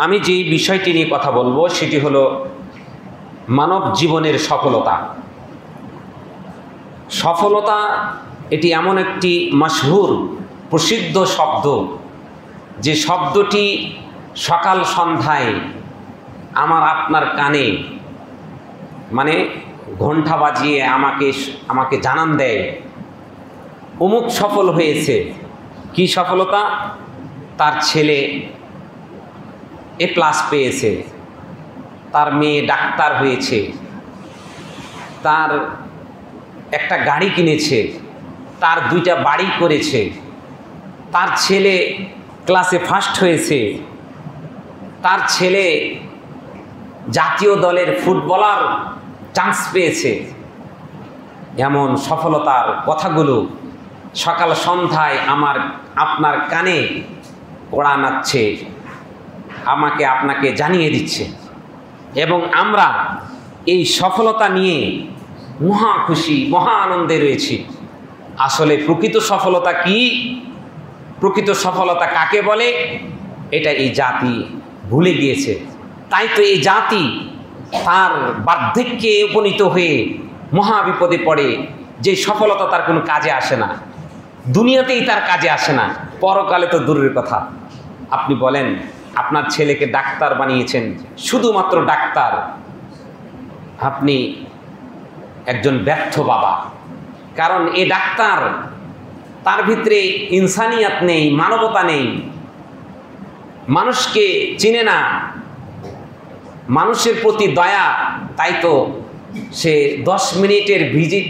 আমি যেই বিষয়টি নিয়ে কথা বলবো সেটি হলো মানব জীবনের সফলতা। সফলতা এটি এমন একটি মশহুর প্রসিদ্ধ শব্দ, যে শব্দটি সকাল সন্ধ্যায় আমার আপনার কানে মানে ঘণ্টা বাজিয়ে আমাকে জানান দেয় অমুক সফল হয়েছে। কি সফলতা? তার ছেলে A+ পেয়েছে, তার মেয়ে ডাক্তার হয়েছে, তার একটা গাড়ি কিনেছে, তার 2টা বাড়ি করেছে, তার ছেলে ক্লাসে ফার্স্ট হয়েছে, তার ছেলে জাতীয় দলের ফুটবলার চান্স পেয়েছে। এমন সফলতার কথাগুলো সকাল সন্ধ্যায় আপনার কানে কড়া নাচ্ছে, আমাকে আপনাকে জানিয়ে দিচ্ছে, এবং আমরা এই সফলতা নিয়ে মহা খুশি, মহা আনন্দে রয়েছি। আসলে প্রকৃত সফলতা কি, প্রকৃত সফলতা কাকে বলে, এটা এই জাতি ভুলে গিয়েছে। তাই তো এই জাতি তার বার্ধক্যে উপনীত হয়ে মহা বিপদে পড়ে। যে সফলতা তার কোনো কাজে আসে না, দুনিয়াতেই তার কাজে আসে না, পরকালে তো দূরের কথা। আপনি বলেন আপনার ছেলেকে ডাক্তার বানিয়েছেন, শুধুমাত্র ডাক্তার, আপনি একজন ব্যর্থ বাবা। কারণ এ ডাক্তার, তার ভিতরে ইনসানিয়াত নেই, মানবতা নেই, মানুষকে চিনে না, মানুষের প্রতি দয়া। তাই তো সে 10 মিনিটের ভিজিট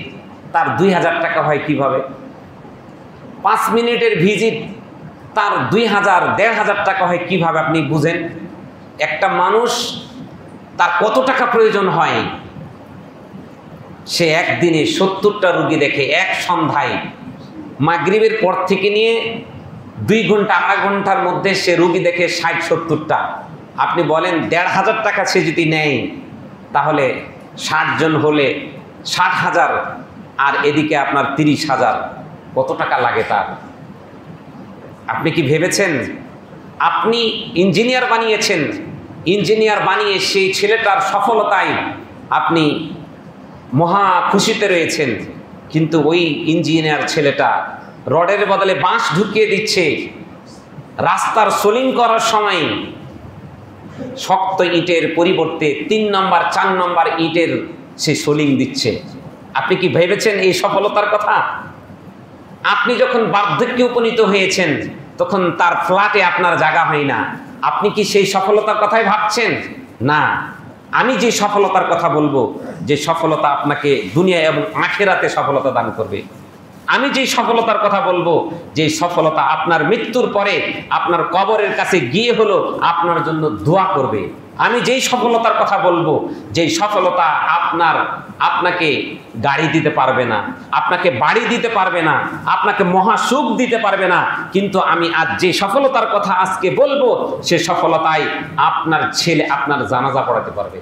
তার 2000 টাকা হয় কিভাবে? 5 মিনিটের ভিজিট তার 2000, 1500 টাকা হয় কিভাবে? আপনি বুঝেন একটা মানুষ তার কত টাকা প্রয়োজন হয়। সে একদিনে 70টা রুগী দেখে, এক সন্ধ্যায় মাগরিবের পর থেকে নিয়ে 2 ঘন্টা 2.5 ঘন্টার মধ্যে সে রুগী দেখে 60-70টা। আপনি বলেন 1500 টাকা সে যদি নেয়, তাহলে 60 জন হলে 60,000, আর এদিকে আপনার 30,000, কত টাকা লাগে তার? আপনি কি ভেবেছেন? আপনি ইঞ্জিনিয়ার বানিয়েছেন, ইঞ্জিনিয়ার বানিয়ে সেই ছেলেটার সফলতায় আপনি মহা খুশিতে রয়েছেন, কিন্তু ওই ইঞ্জিনিয়ার ছেলেটা রডের বদলে বাঁশ ঢুকিয়ে দিচ্ছে। রাস্তার সোলিং করার সময় শক্ত ইটের পরিবর্তে 3 নম্বর 4 নম্বর ইটের সে সোলিং দিচ্ছে। আপনি কি ভেবেছেন এই সফলতার কথা? আপনি যখন বার্ধক্যে উপনীত হয়েছেন, তখন তার ফ্ল্যাটে আপনার জায়গা হয় না। আপনি কি সেই সফলতার কথাই ভাবছেন? না, আমি যে সফলতার কথা বলবো, যে সফলতা আপনাকে দুনিয়া এবং আখিরাতে সফলতা দান করবে। আমি যে সফলতার কথা বলবো, যে সফলতা আপনার মৃত্যুর পরে আপনার কবরের কাছে গিয়ে হলো আপনার জন্য দোয়া করবে। আমি যেই সফলতার কথা বলবো, যেই সফলতা আপনাকে গাড়ি দিতে পারবে না, আপনাকে বাড়ি দিতে পারবে না, আপনাকে মহাসুখ দিতে পারবে না, কিন্তু আমি আজ যে সফলতার কথা আজকে বলবো, সে সফলতায় আপনার ছেলে আপনার জানাজা পড়াতে পারবে।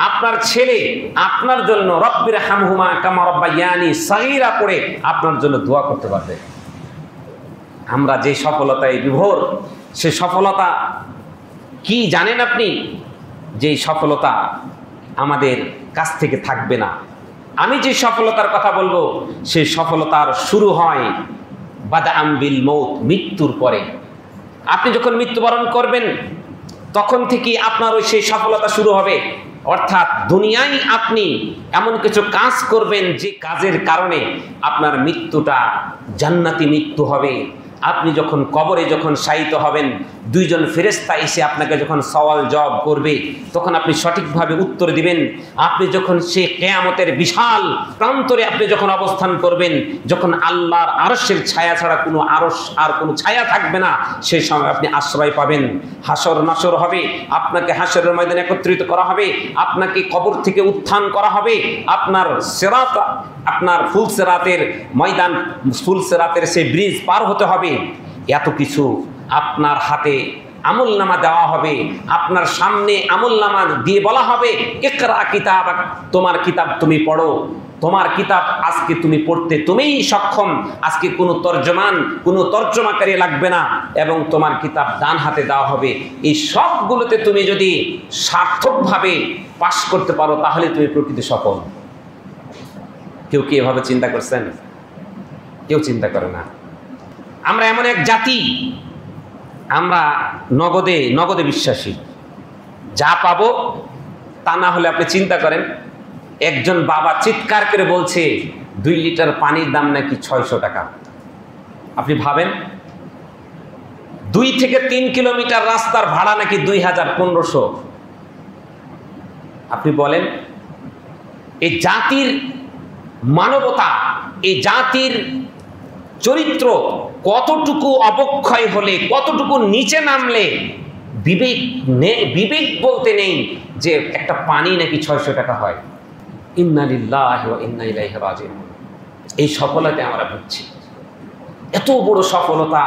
আপনার ছেলে আপনার জন্য রব্বির হামহুমা কামা রাব্বায়ানি সাগীরা পড়ে আপনার জন্য দোয়া করতে পারবে। আমরা যে সফলতায় বিভোর, সে সফলতা কি জানেন আপনি? যে সফলতা আমাদের কাছ থেকে থাকবে না। আমি যে সফলতার কথা বলবো, সেই সফলতার শুরু হয় বাদাআম বিল মৌত, মৃত্যুর পরে। আপনি যখন মৃত্যুবরণ করবেন, তখন থেকে আপনার ওই সেই সফলতা শুরু হবে। অর্থাৎ দুনিয়ায় আপনি এমন কিছু কাজ করবেন, যে কাজের কারণে আপনার মৃত্যুটা জান্নাতি মৃত্যু হবে। আপনি যখন কবরে যখন শায়িত হবেন, 2 জন ফেরেশতা এসে আপনাকে যখন সওয়াল জবাব করবে, তখন আপনি সঠিকভাবে উত্তর দিবেন। আপনি যখন সেই কিয়ামতের বিশাল প্রান্তরে আপনি যখন অবস্থান করবেন, যখন আল্লাহর আরশের ছায়া ছাড়া কোনো আর কোনো ছায়া থাকবে না, সেই সময় আপনি আশ্রয় পাবেন। হাসর নাসর হবে, আপনাকে হাসরের ময়দানে একত্রিত করা হবে, আপনাকে কবর থেকে উত্থান করা হবে, আপনার সিরাত, আপনার ফুলসিরাতের ময়দান, ফুলসিরাতের সেই ব্রিজ পার হতে হবে। এত কিছু আপনার হাতে আমলনামা দেওয়া হবে, আপনার সামনে আমলনামা দিয়ে বলা হবে ইকরা কিতাবাক, তোমার কিতাব তুমি পড়ো, তোমার কিতাব আজকে তুমি পড়তে তুমিই সক্ষম, আজকে কোনো তর্জমান কোনো তর্জমাকারী লাগবে না, এবং তোমার কিতাব ডান হাতে দেওয়া হবে। এই সবগুলোতে তুমি যদি সার্থকভাবে পাশ করতে পারো তাহলে তুমি প্রকৃত সফল। কেউ কি এভাবে চিন্তা করছেন? কেউ চিন্তা করে না। আমরা এমন এক জাতি, আমরা নগদে বিশ্বাসী। যা পাবো তা না হলে আপনি চিন্তা করেন, একজন বাবা চিৎকার করে বলছে 2 লিটার পানির দাম নাকি 600 টাকা। আপনি ভাবেন 2 থেকে 3 কিলোমিটার রাস্তার ভাড়া নাকি 2000-1500। আপনি বলেন এই জাতির মানবতা, এই জাতির চরিত্র কতটুকু অবক্ষয় হলে, কতটুকু নিচে নামলে বিবেক বলতে নেই যে একটা পানি নাকি 600 টাকা হয়। ইন্না লিল্লাহি ওয়া ইন্না ইলাইহি রাজিউন। এই সফলতা আমরা বুঝছি। এত বড় সফলতা,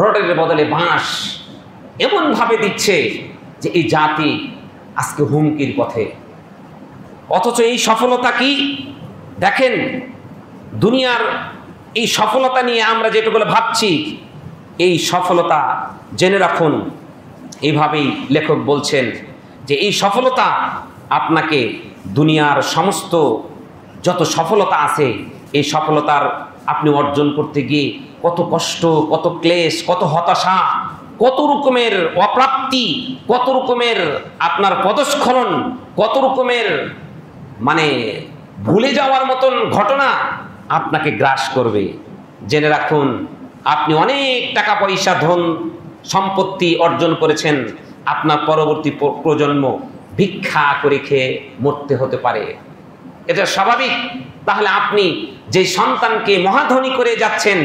রডের বদলে বাঁশ এমনভাবে দিচ্ছে যে এই জাতি আজকে হুমকির পথে। অথচ এই সফলতা কি দেখেন, দুনিয়ার এই সফলতা নিয়ে আমরা যেটুকু ভাবছি, এই সফলতা জেনে রাখুন, এইভাবেই লেখক বলছেন যে এই সফলতা আপনাকে দুনিয়ার সমস্ত যত সফলতা আছে, এই সফলতার আপনি অর্জন করতে গিয়ে কত কষ্ট, কত ক্লেশ, কত হতাশা, কত রকমের অপ্রাপ্তি, কত রকমের আপনার পদস্খলন, কত রকমের মানে ভুলে যাওয়ার মতন ঘটনা আপনাকে গ্রাস করবে। জেনে রাখুন, আপনি অনেক টাকা পয়সা, ধন সম্পত্তি অর্জন করেছেন, আপনার পরবর্তী প্রজন্ম ভিক্ষা করে খেয়ে মরতে হতে পারে, এটা স্বাভাবিক। তাহলে আপনি যে সন্তানকে মহাধনী করে যাচ্ছেন,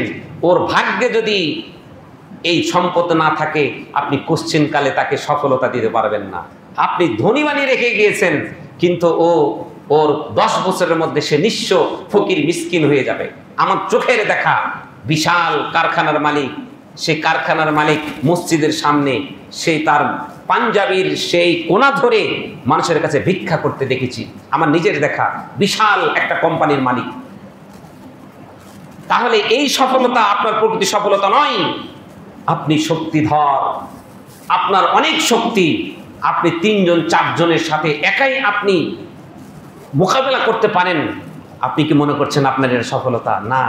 ওর ভাগ্যে যদি এই সম্পদ না থাকে, আপনি কোশ্চিনকালে তাকে সফলতা দিতে পারবেন না। আপনি ধনী বানিয়ে রেখে গিয়েছেন, কিন্তু ওর 10 বছরের মধ্যে সে নিঃস্ব, ফকির, মিসকিন হয়ে যাবে। আমার চোখের দেখা বিশাল কারখানার মালিক, সেই কারখানার মালিক মসজিদের সামনে সে তার পাঞ্জাবির সেই কোনা ধরে মানুষের কাছে ভিক্ষা করতে দেখেছি। আমার নিজের দেখা বিশাল একটা কোম্পানির মালিক। তাহলে এই সফলতা আপনার প্রকৃতি সফলতা নয়। আপনি শক্তিধর, আপনার অনেক শক্তি, আপনি 3 জন 4 জনের সাথে একাই আপনি মোকাবেলা করতে পারেন। আপনি কি মনে করছেন আপনার এর সফলতা? না,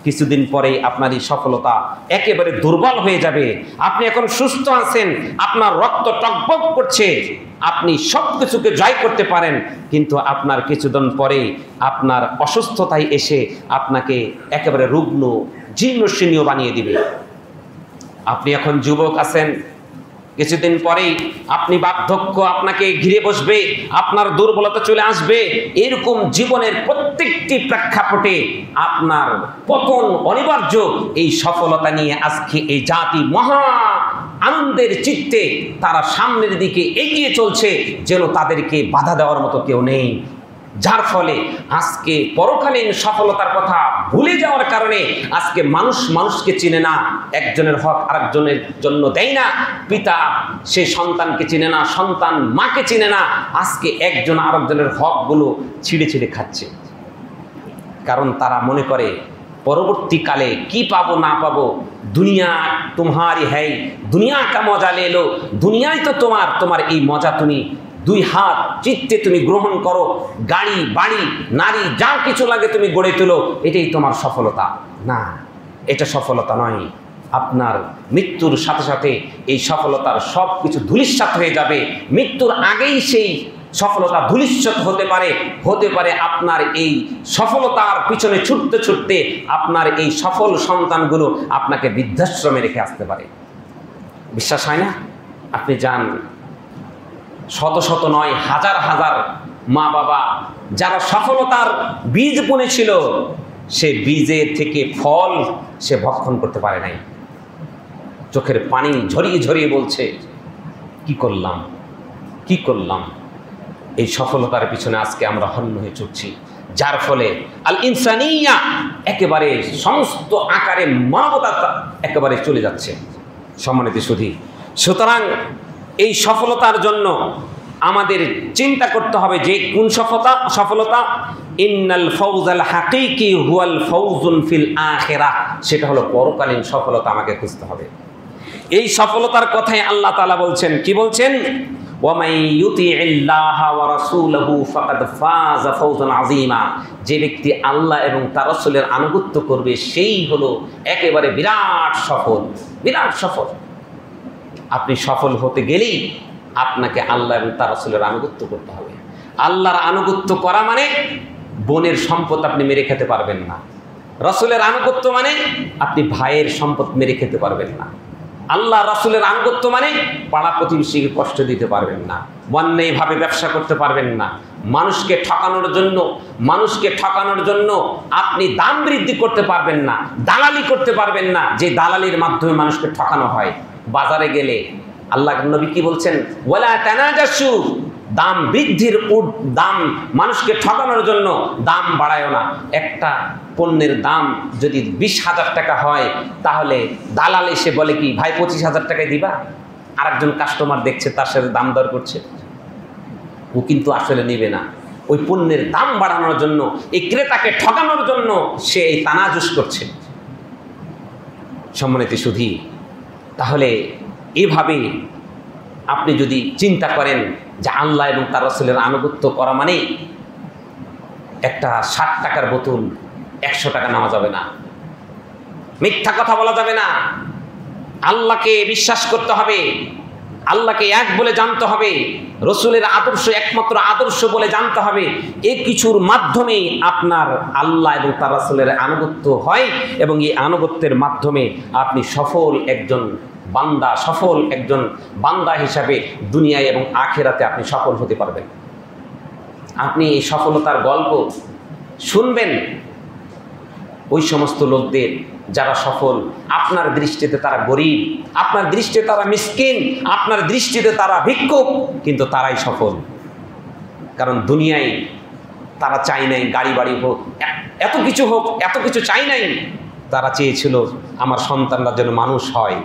কিছুদিন পরেই আপনার এই সফলতা একেবারে দুর্বল হয়ে যাবে। আপনি এখন সুস্থ আছেন, আপনার রক্ত টকবক করছে, আপনি সব কিছুকে জয় করতে পারেন, কিন্তু আপনার কিছুদিন পরে আপনার অসুস্থতায় এসে আপনাকে একেবারে রুগ্ন, জীর্ণশীর্ণ বানিয়ে দিবে। আপনি এখন যুবক আছেন, কিছুদিন পরেই আপনি বার্ধক্য আপনাকে ঘিরে বসবে, আপনার দুর্বলতা চলে আসবে। এরকম জীবনের প্রত্যেকটি প্রেক্ষাপটে আপনার পতন অনিবার্য। এই সফলতা নিয়ে আজকে এই জাতি মহা আনন্দের চিত্তে তারা সামনের দিকে এগিয়ে চলছে, যেন তাদেরকে বাধা দেওয়ার মতো কেউ নেই। যার ফলে আজকে পরকালীন সফলতার কথা ভুলে যাওয়ার কারণে আজকে মানুষকে চিনে না, একজনের হক আরেকজনের জন্য দেয় না, পিতা সে সন্তানকে চিনে না, সন্তান মাকে চিনে না। আজকে একজন আরেকজনের হকগুলো ছিঁড়ে খাচ্ছে, কারণ তারা মনে করে পরবর্তীকালে কি পাবো না পাবো, দুনিয়া তোমারই হ্যাঁ, দুনিয়া কা মজা লে লো, দুনিয়াই তো তোমার এই মজা তুমি 2 হাত চিত্তে তুমি গ্রহণ করো, গাড়ি বাড়ি নারী যা কিছু লাগে তুমি গড়ে তোলো, এটাই তোমার সফলতা। না, এটা সফলতা নয়। আপনার মৃত্যুর সাথে সাথে এই সফলতার সব কিছু ধূলিসাৎ হয়ে যাবে। মৃত্যুর আগেই সেই সফলতা ধূলিসাৎ হতে পারে আপনার এই সফলতার পিছনে ছুটতে ছুটতে আপনার এই সফল সন্তানগুলো আপনাকে বৃদ্ধাশ্রমে রেখে আসতে পারে। বিশ্বাস হয় না? আপনি যান, শত শত নয়, হাজার হাজার মা বাবা যারা সফলতার বীজ বুনেছিল, সে বীজের থেকে ফল সে ভক্ষণ করতে পারে নাই। চোখের পানি ঝরিয়ে ঝরিয়ে বলছে, কি করলাম। এই সফলতার পিছনে আজকে আমরা হন্য হয়ে ছুটছি, যার ফলে আল ইনসানিয়া একেবারে সমস্ত আকারে মানবতা একেবারে চলে যাচ্ছে। সম্মানিত সুধী, সুতরাং এই সফলতার জন্য আমাদের চিন্তা করতে হবে যে কোন সফলতা ইন্নাল ফাউজাল হাকিকি হুয়াল ফাউজুন ফিল আখিরাহ, সেটা হলো পরকালীন সফলতা আমাকে খুঁজতে হবে। এই সফলতার কথাই আল্লাহ তাআলা বলছেন, কি বলছেন? ওয়ামাই ইউতিইল্লাহা ওয়া রাসূলাহু ফাকাদ ফাযা ফাওজান আযীমা, যে ব্যক্তি আল্লাহ এবং তার রাসূলের আনুগত্য করবে সেই হলো একেবারে বিরাট সফল, বিরাট সফল। আপনি সফল হতে গেলেই আপনাকে আল্লাহ এবং তার রাসূলের আনুগত্য করতে হবে। আল্লাহর আনুগত্য করা মানে বোনের সম্পদ আপনি মেরে খেতে পারবেন না। রাসূলের আনুগত্য মানে আপনি ভাইয়ের সম্পদ মেরে খেতে পারবেন না। আল্লাহ রাসূলের আনুগত্য মানে পাড়া প্রতিবেশীকে কষ্ট দিতে পারবেন না, অন্যায়ভাবে ব্যবসা করতে পারবেন না, মানুষকে ঠকানোর জন্য আপনি দাম বৃদ্ধি করতে পারবেন না, দালালি করতে পারবেন না, যে দালালির মাধ্যমে মানুষকে ঠকানো হয়। বাজারে গেলে আল্লাহর নবী কি বলছেন? ওয়ালা তানাজাসু, দাম বৃদ্ধির দাম মানুষকে ঠকানোর জন্য দাম বাড়ায়ও না। একটা পণ্যের দাম যদি 20,000 টাকা হয়, তাহলে দালাল এসে বলে কি, ভাই 25,000 টাকায় দিবা? আরেকজন কাস্টমার দেখছে তার সাথে দাম দর করছে, ও কিন্তু আসলে নেবে না। ওই পণ্যের দাম বাড়ানোর জন্য, এই ক্রেতাকে ঠকানোর জন্য সে এই তানাজুস করছে। সম্মানিত সুধী, তাহলে এভাবে আপনি যদি চিন্তা করেন যে আল্লাহ এবং তার রাসূলের আনুগত্য করা মানে একটা 60 টাকার বোতল 100 টাকা নেওয়া যাবে না, মিথ্যা কথা বলা যাবে না, আল্লাহকে বিশ্বাস করতে হবে, আল্লাহকে এক বলে জানতে হবে, রাসূলের আদর্শ একমাত্র আদর্শ বলে জানতে হবে। এই কিছুর মাধ্যমেই আপনার আল্লাহ এবং তার রাসূলের আনুগত্য হয়, এবং এই আনুগত্যের মাধ্যমে আপনি সফল একজন বান্দা হিসাবে দুনিয়ায় এবং আখিরাতে আপনি সফল হতে পারবেন। আপনি এই সফলতার গল্প শুনবেন ওই সমস্ত লোকদের যারা সফল। আপনার দৃষ্টিতে তারা গরিব, আপনার দৃষ্টিতে তারা মিসকিন, আপনার দৃষ্টিতে তারা ভিক্ষুক, কিন্তু তারাই সফল। কারণ দুনিয়ায় তারা চাই নাই গাড়ি বাড়ি হোক, এত কিছু চাই নাই। তারা চেয়েছিল আমার সন্তানরা যেন মানুষ হয়,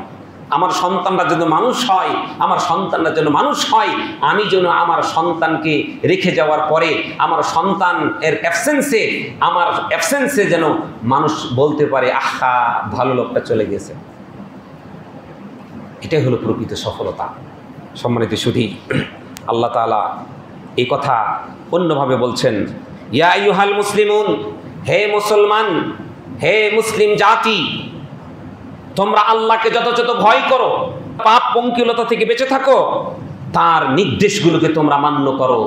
আমার সন্তানরা যেন মানুষ হয়, আমার সন্তানরা যেন মানুষ হয়। আমি যেন আমার সন্তানকে রেখে যাওয়ার পরে আমার সন্তান এর অ্যাবসেন্সে যেন মানুষ বলতে পারে, আহা ভালো লোকটা চলে গেছে। এটাই হলো প্রকৃত সফলতা। সম্মানিত সুধী, আল্লাহ তাআলা এই কথা অন্যভাবে বলছেন, ইয়া আইয়ুহাল মুসলিমুন, হে মুসলমান, হে মুসলিম জাতি, তোমরা আল্লাহকে যথাযথ ভয় করো, পাপ পঙ্কিলতা থেকে বেঁচে থাকো, তার নির্দেশগুলোকে তোমরা মান্য করো,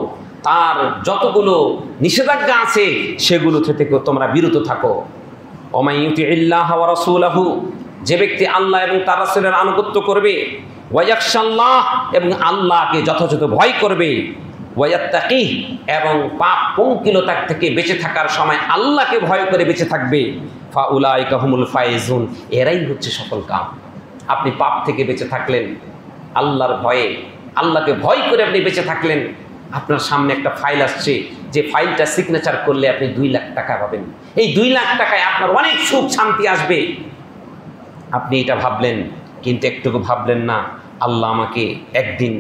তার যতগুলো নিষেধাজ্ঞা আছে সেগুলো থেকে তোমরা বিরত থাকো। ওমাই ইউতিইল্লাহ ওয়া রাসূলাহু, যে ব্যক্তি আল্লাহ এবং তার রাসূলের আনুগত্য করবে, ওয়া ইয়াখশাল্লাহ, এবং আল্লাহকে যথাযথ ভয় করবে, ওয়া ইয়াত্তাকিহ, এবং পাপ পঙ্কিলতা থেকে বেঁচে থাকার সময় আল্লাহকে ভয় করে বেঁচে থাকবে, ফাউলাইকা হুমুল ফায়েজুন, এরাই হচ্ছে সফল কাম। আপনি পাপ থেকে বেঁচে থাকলেন, আল্লাহর ভয়ে, আল্লাহকে ভয় করে আপনি বেঁচে থাকলেন। আপনার সামনে একটা ফাইল আসছে, যে ফাইলটা সিগনেচার করলে আপনি 2 লাখ টাকা পাবেন। এই 2 লাখ টাকায় আপনার অনেক সুখ শান্তি আসবে। আপনি এটা ভাবলেন, কিন্তু একটুকু ভাবলেন না আল্লাহ একদিন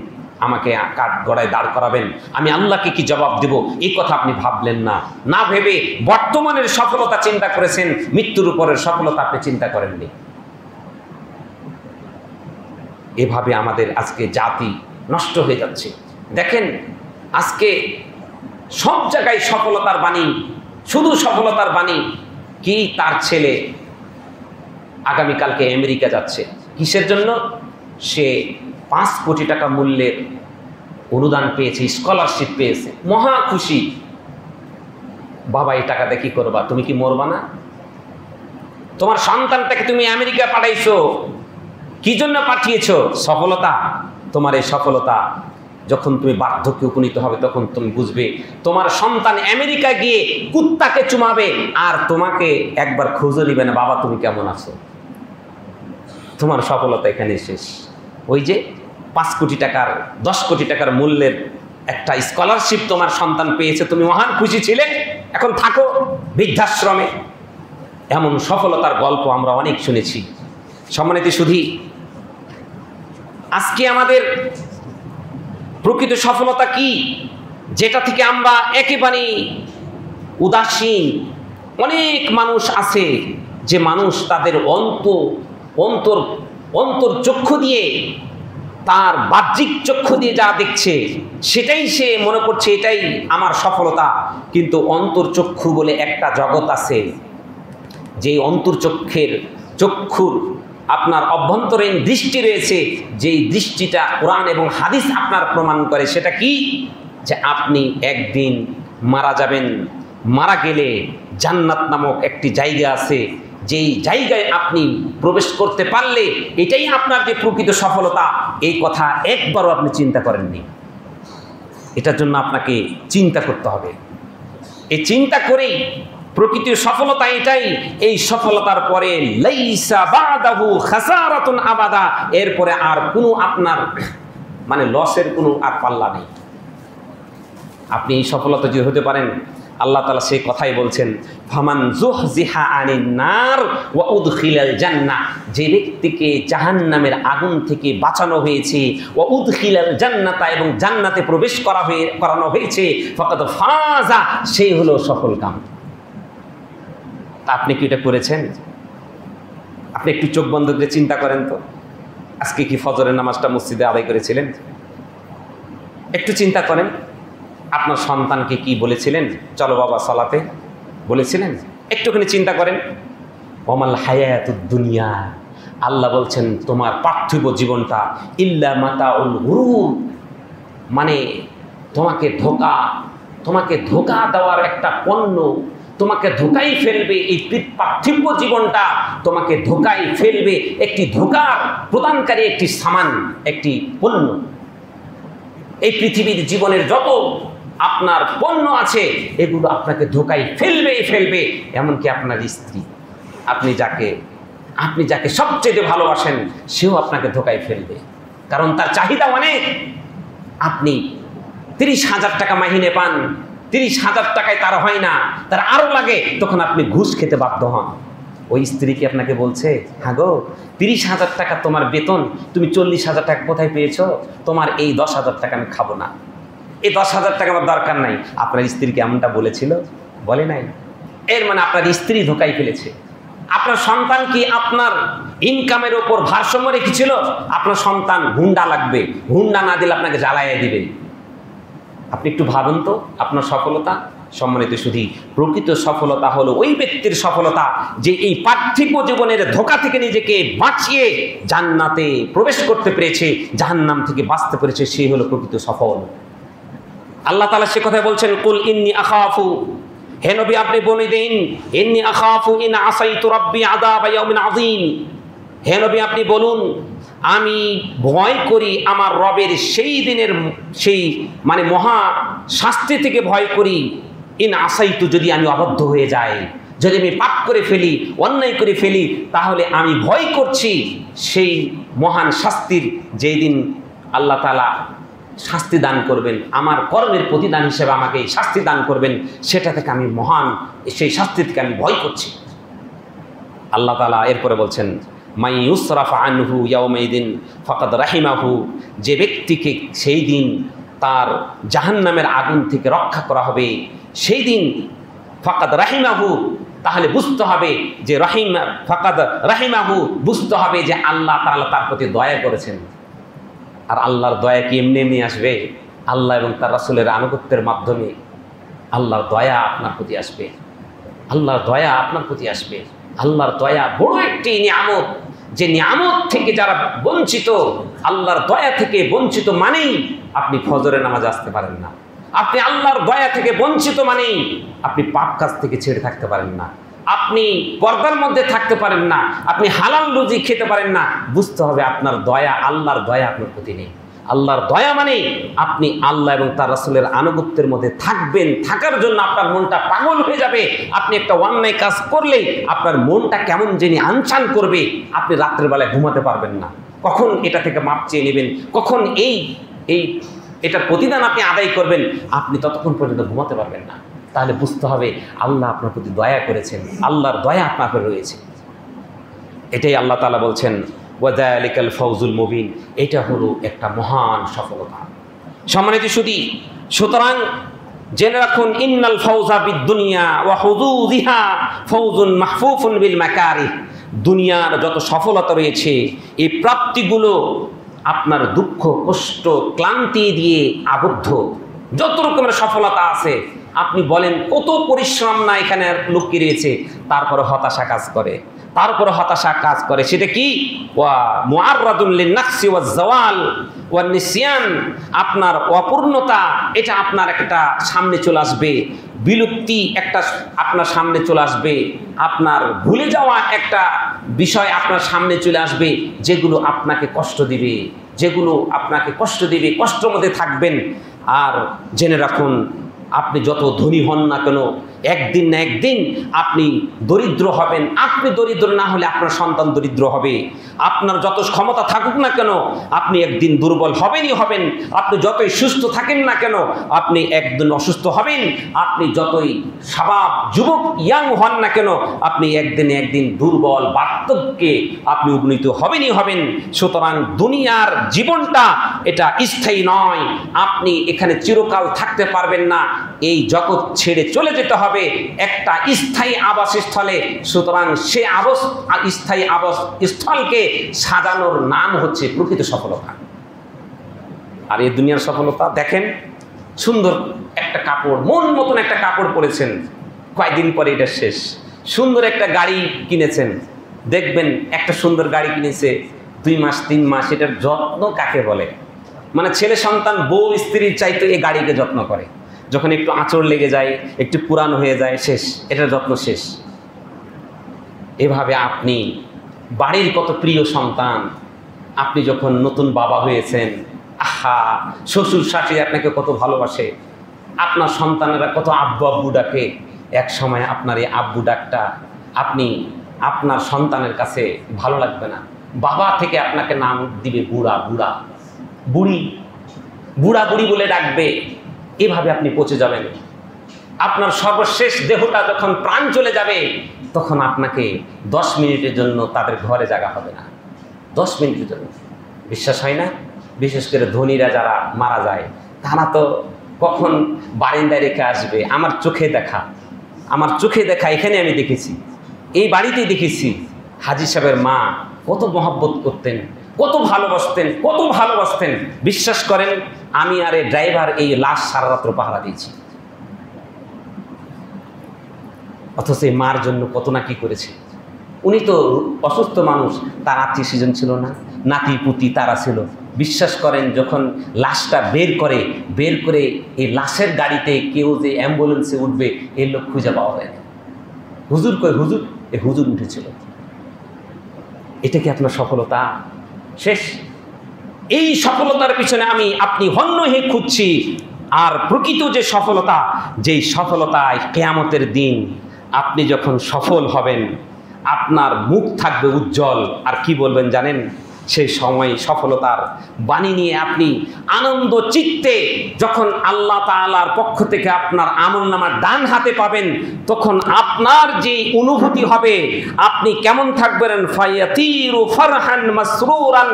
আমাকে কাঠ গড়ায় দাঁড় করাবেন, আমি আল্লাহকে কি জবাব দেব, এই কথা আপনি ভাবলেন না। না ভেবে বর্তমানের সফলতা চিন্তা করেছেন, মৃত্যুর উপরের সফলতা আপনি চিন্তা করেননি। এভাবে আমাদের আজকে জাতি নষ্ট হয়ে যাচ্ছে। দেখেন আজকে সব জায়গায় সফলতার বাণী, শুধু সফলতার বাণী। কি তার ছেলে আগামীকালকে আমেরিকা যাচ্ছে, কিসের জন্য? সে 5 কোটি টাকা মূল্যের অনুদান পেয়েছে, স্কলারশিপ পেয়েছে, মহা খুশি। বাবা এই টাকা দিয়ে কি করবা? তুমি কি মরবা না? তোমার সন্তানটাকে তুমি আমেরিকা পাঠাইছো, কি জন্য পাঠিয়েছো? সফলতা। তোমার এই সফলতা যখন তুমি বার্ধক্যে উপনীত হবে তখন তুমি বুঝবে, তোমার সন্তান আমেরিকা গিয়ে কুত্তাকে চুমাবে আর তোমাকে একবার খোঁজও নিবে না, বাবা তুমি কেমন আছো। তোমার সফলতা এখানে শেষ। ওই যে 5 কোটি টাকার 10 কোটি টাকার মূল্যের একটা স্কলারশিপ তোমার সন্তান পেয়েছে, তুমি মহান খুশি ছিলে, এখন থাকো বৃদ্ধাশ্রমে। এমন সফলতার গল্প আমরা অনেক শুনেছি। সম্মানিত সুধী, আজকে আমাদের প্রকৃত সফলতা কি, যেটা থেকে আমরা একেবারেই উদাসীন অনেক মানুষ আছে, যে মানুষ তাদের অন্তর চক্ষু দিয়ে, তার বাহ্যিক চক্ষু দিয়ে যা দেখছে সেটাই সে মনে করছে এটাই আমার সফলতা। কিন্তু অন্তর্চক্ষু বলে একটা জগৎ আছে, যে চক্ষুর আপনার অভ্যন্তরীণ দৃষ্টি রয়েছে, যেই দৃষ্টিটা কোরআন এবং হাদিস আপনার প্রমাণ করে। সেটা কি? যে আপনি একদিন মারা যাবেন, মারা গেলে জান্নাত নামক একটি জায়গা আছে, যেই জায়গায় আপনি প্রবেশ করতে পারলে এটাই আপনার যে প্রকৃত সফলতা, এই কথা একবারও আপনি চিন্তা করেননি। এটার জন্য আপনাকে চিন্তা করতে হবে। এই চিন্তা করেই প্রকৃত সফলতা এটাই। এই সফলতার পরে লাইসা বাদাহু খাসারাতুন আবাদা, এরপরে আর কোনো আপনার মানে লসের কোনো আর পাল্লা নেই। আপনি এই সফলতা যদি হতে পারেন, আল্লাহ তাআলা সেই কথাই বলছেন, ফামান যুহজিহা আনিন নার ওয়া উদখিলাল জান্নাহ, যে ব্যক্তিকে জাহান্নামের আগুন থেকে বাঁচানো হয়েছে, ওয়া উদখিলাল জান্নাতা, এবং জান্নাতে প্রবেশ করানো হয়েছে, ফাকাদ ফাজা, সেই হলো সফল কাম। আপনি কি এটা করেছেন? আপনি একটু চোখ বন্ধ করে চিন্তা করেন তো, আজকে কি ফজরের নামাজটা মসজিদে আদায় করেছিলেন? একটু চিন্তা করেন, আপনার সন্তানকে কি বলেছিলেন? চলো বাবা সালাতে বলেছিলেন? একটুখানি চিন্তা করেন। ওমাল হায়াতুদ দুনিয়া, আল্লাহ বলছেন তোমার পার্থিব জীবনটা ইল্লা মাতাউল গুরুর, মানে তোমাকে ধোঁকা দেওয়ার একটা পণ্য, তোমাকে ধোঁকাই ফেলবে। এই পার্থিব জীবনটা তোমাকে ধোঁকাই ফেলবে, একটি ধোঁকার প্রদানকারী একটি সামান, একটি পণ্য। এই পৃথিবীর জীবনের যত আপনার পণ্য আছে এগুলো আপনাকে ধোঁকায় ফেলবে। এমনকি আপনার স্ত্রী, আপনি যাকে সবচেয়ে ভালোবাসেন, সেও আপনাকে ধোঁকায় ফেলবে, কারণ তার চাহিদা অনেক। আপনি 30,000 টাকা মাইনে পান, 30,000 টাকায় তার হয় না, তার আরো লাগে, তখন আপনি ঘুষ খেতে বাধ্য হন। ওই স্ত্রী কি আপনাকে বলছে, হ্যাঁ গো 30,000 টাকা তোমার বেতন, তুমি 40,000 টাকা কোথায় পেয়েছো? তোমার এই 10,000 টাকা আমি খাবো না, এই 10,000 টাকা আমার দরকার নাই। আপনার স্ত্রীকে এমনটা বলেছিল? বলে নাই। এর মানে আপনার স্ত্রী ধোঁকায় ফেলেছে। আপনার সন্তান কি আপনার ইনকামের ওপর ভারসাম্য রেখেছিল? আপনার সন্তান হুন্ডা লাগবে, হুন্ডা না দিলে আপনাকে জ্বালাইয়া দিবে। আপনি একটু ভাবুন তো, আপনার সফলতা। সম্মানিত শুধু প্রকৃত সফলতা হলো ওই ব্যক্তির সফলতা, যে এই পার্থিব জীবনের ধোঁকা থেকে নিজেকে বাঁচিয়ে জান্নাতে প্রবেশ করতে পেরেছে, জাহান্নাম থেকে বাঁচতে পেরেছে, সেই হলো প্রকৃত সফল। আল্লাহ তাআলা সে কথা বলছেন, কুল ইন্নী আখাফু, হে নবী আপনি বলে দিন, ইন্নী আখাফু ইন আসাইতু রাব্বি আযাবা ইয়াউমিন আযীম, হে নবী আপনি বলুন, আমি ভয় করি আমার রবের সেই দিনের মানে মহা শাস্তি থেকে ভয় করি। ইন আসাইতু, যদি আমি অবাধ্য হয়ে যাই, যদি আমি পাপ করে ফেলি, অন্যায় করে ফেলি, তাহলে আমি ভয় করছি সেই মহান শাস্তির, যেই দিন আল্লাহ তাআলা শাস্তি দান করবেন, আমার কর্মের প্রতিদান হিসেবে আমাকে এই শাস্তি দান করবেন, সেটা থেকে আমি সেই শাস্তি থেকে আমি ভয় করছি। আল্লাহ তাআলা এরপরে বলছেন, মাই ইউসরাফা আনহু ইয়াউমাইদিন ফাকাদ রাহিমাহু, যে ব্যক্তিকে সেই দিন তার জাহান্নামের আগুন থেকে রক্ষা করা হবে, সেই দিন ফাকাদ রাহিমাহু, তাহলে বুঝতে হবে যে ফাকাদ রাহিমাহু, বুঝতে হবে যে আল্লাহ তাআলা তার প্রতি দয়া করেছেন। আর আল্লাহর দয়া কি এমনি এমনি আসবে? আল্লাহ এবং তার রাসূলের আনুগত্যের মাধ্যমে আল্লাহর দয়া আপনার প্রতি আসবে। আল্লাহর দয়া আপনার প্রতি আসবে। আল্লাহর দয়া বড় একটি নিয়ামত, যে নিয়ামত থেকে যারা বঞ্চিত, আল্লাহর দয়া থেকে বঞ্চিত মানেই আপনি ফজরের নামাজে আসতে পারেন না। আপনি আল্লাহর দয়া থেকে বঞ্চিত মানেই আপনি পাপ কাজ থেকে ছেড়ে থাকতে পারেন না, আপনি পর্দার মধ্যে থাকতে পারেন না, আপনি হালাল রুজি খেতে পারেন না। বুঝতে হবে আপনার দয়া, আল্লাহর দয়া আপনার প্রতি নেই। আল্লাহর দয়া মানে আপনি আল্লাহ এবং তার রাসূলের আনুগত্যের মধ্যে থাকবেন, থাকার জন্য আপনার মনটা পাগল হয়ে যাবে। আপনি একটা অন্যায় কাজ করলেই আপনার মনটা কেমন জানি আনচান করবে, আপনি রাত্রের বেলায় ঘুমাতে পারবেন না। কখন এটা থেকে মাপ চেয়ে নেবেন, কখন এটার প্রতিদান আপনি আদায় করবেন, আপনি ততক্ষণ পর্যন্ত ঘুমাতে পারবেন না। তাহলে বুঝতে হবে আল্লাহ আপনার প্রতি দয়া করেছেন, আল্লাহর দয়া আপনার উপর রয়েছে। এটাই আল্লাহ তাআলা বলছেন, ওয়াযালিকাল ফাউজুল মুবিন, এটা হলো একটা মহান সফলতা। সম্মানিত সুধী, সুতরাং জেনে রাখুন, ইন্নাল ফাউজা বিদ দুনিয়া ওয়া হুজুজিহা ফাউজুন মাহফুফুন বিল মাকারিহ। দুনিয়ার যত সফলতা রয়েছে, এই প্রাপ্তিগুলো আপনার দুঃখ, কষ্ট, ক্লান্তি দিয়ে আবদ্ধ। যত রকমের সফলতা আছে, আপনি বলেন কত পরিশ্রম না এখানে লুকিয়ে রয়েছে, তারপরে হতাশা কাজ করে। সেটা কি? ওয়া মুআররাদুন লিন-নাকসি ওয়াজ-জাওয়াল ওয়ান-নিসয়ান। আপনার অপূর্ণতা এটা আপনার একটা সামনে চলে আসবে, বিলুপ্তি একটা আপনার সামনে চলে আসবে, আপনার ভুলে যাওয়া একটা বিষয় আপনার সামনে চলে আসবে, যেগুলো আপনাকে কষ্ট দিবে, কষ্টের মধ্যে থাকবেন। আর জেনে রাখুন, আপনি যত ধনী হন না কেন, একদিন না একদিন আপনি দরিদ্র হবেন। আপনি দরিদ্র না হলে আপনার সন্তান দরিদ্র হবে। আপনার যত ক্ষমতা থাকুক না কেন, আপনি একদিন দুর্বল হবেনই হবেন। আপনি যতই সুস্থ থাকেন না কেন, আপনি একদিন অসুস্থ হবেন। আপনি যতই শাবাব, যুবক, ইয়াং হন না কেন, আপনি একদিন দুর্বল, বার্ধক্যে আপনি উপনীত হবেনই হবেন। সুতরাং দুনিয়ার জীবনটা এটা স্থায়ী নয়। আপনি এখানে চিরকাল থাকতে পারবেন না। এই জগৎ ছেড়ে চলে যেতে হবে একটা স্থায়ী আবাসস্থলে। সুতরাং সে স্থায়ী আবাসস্থলকে সাজানোর নাম হচ্ছে প্রকৃত সফলতা। আর এই দুনিয়ার সফলতা দেখেন, সুন্দর একটা কাপড়, মন মতন একটা কাপড় পরেছেন, কয়েকদিন পরে এটা শেষ। সুন্দর একটা গাড়ি কিনেছেন, দেখবেন একটা সুন্দর গাড়ি কিনেছে 2 মাস 3 মাস, এটার যত্ন কাকে বলে? মানে ছেলে সন্তান, বউ, স্ত্রীর চাইতে এই গাড়িকে যত্ন করে। যখন একটু আঁচড় লেগে যায়, একটু পুরানো হয়ে যায়, শেষ, এটার যত্ন শেষ। এভাবে আপনি বাড়ির কত প্রিয় সন্তান, আপনি যখন নতুন বাবা হয়েছেন, আহা, শ্বশুর শাশুড়ি আপনাকে কত ভালোবাসে, আপনার সন্তানেরা কত আব্বু আব্বু ডাকে। এক সময় আপনার এই আব্বু ডাকটা আপনি আপনার সন্তানের কাছে ভালো লাগবে না। বাবা থেকে আপনাকে নাম দিবে বুড়ি বলে ডাকবে। এভাবে আপনি পচে যাবেন। আপনার সর্বশেষ দেহটা যখন প্রাণ চলে যাবে, তখন আপনাকে 10 মিনিটের জন্য তাদের ঘরে জায়গা হবে না। 10 মিনিটের জন্য। বিশ্বাস হয় না? বিশেষ করে ধনীরা যারা মারা যায়, তারা তো কখন বারিন্দায় রেখে আসবে। আমার চোখে দেখা এখানে আমি দেখেছি, এই বাড়িতেই দেখেছি। হাজী সাহেবের মা কত মহব্বত করতেন, কত ভালোবাসতেন। বিশ্বাস করেন, আমি আর এই ড্রাইভার এই লাশ সারা রাত্র পাহারা দিয়েছি, অথচ এই মার জন্য কত না কি করেছে। উনি তো অসুস্থ মানুষ, তার আত্মীয় স্বজন ছিল না, নাতি পুতি তারা ছিল। বিশ্বাস করেন, যখন লাশটা বের করে এই লাশের গাড়িতে কেউ যে অ্যাম্বুলেন্সে উঠবে, এই লোক খুঁজে পাওয়া যায় না। হুজুর কই? হুজুর উঠেছিল। এটা কি আপনার সফলতা? শেষ। এই সফলতার পিছনে আপনি হন্য হয়ে খুঁজছি। আর প্রকৃত যে সফলতা, যেই সফলতায় কিয়ামতের দিন আপনি যখন সফল হবেন, আপনার মুখ থাকবে উজ্জ্বল। আর কি বলবেন জানেন? সেই সময় সফলতার বাণী নিয়ে আপনি আনন্দ চিত্তে যখন আল্লাহ তাআলার পক্ষ থেকে আপনার আমলনামার ডান হাতে পাবেন, তখন আপনার যে অনুভূতি হবে, আপনি কেমন থাকবেন? ফায়াতিরু ফারহান মাসরুরান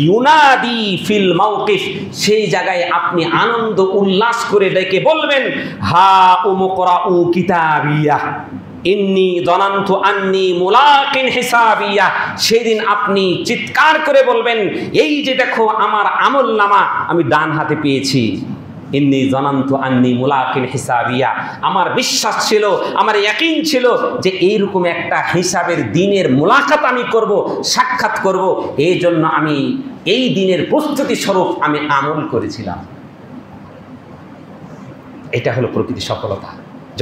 ইউনাদি ফিল মাওকিফ। সেই জায়গায় আপনি আনন্দ উল্লাস করে ডেকে বলবেন, হা উমকরাউ কিতাবিয়া ইন্নী যনানতু আন্নী মুলাকিন হিসাবিয়া। সেদিন আপনি চিৎকার করে বলবেন, এই যে দেখো আমার আমলনামা আমি ডান হাতে পেয়েছি। ইন্নী যনানতু আন্নী মুলাকিন হিসাবিয়া। আমার বিশ্বাস ছিল, আমার ইয়াকিন ছিল যে এইরকম একটা হিসাবের দিনের মুলাকাত আমি করব, সাক্ষাৎ করব। এই জন্য আমি এই দিনের প্রস্তুতি স্বরূপ আমি আমল করেছিলাম। এটা হলো প্রকৃতি সফলতা।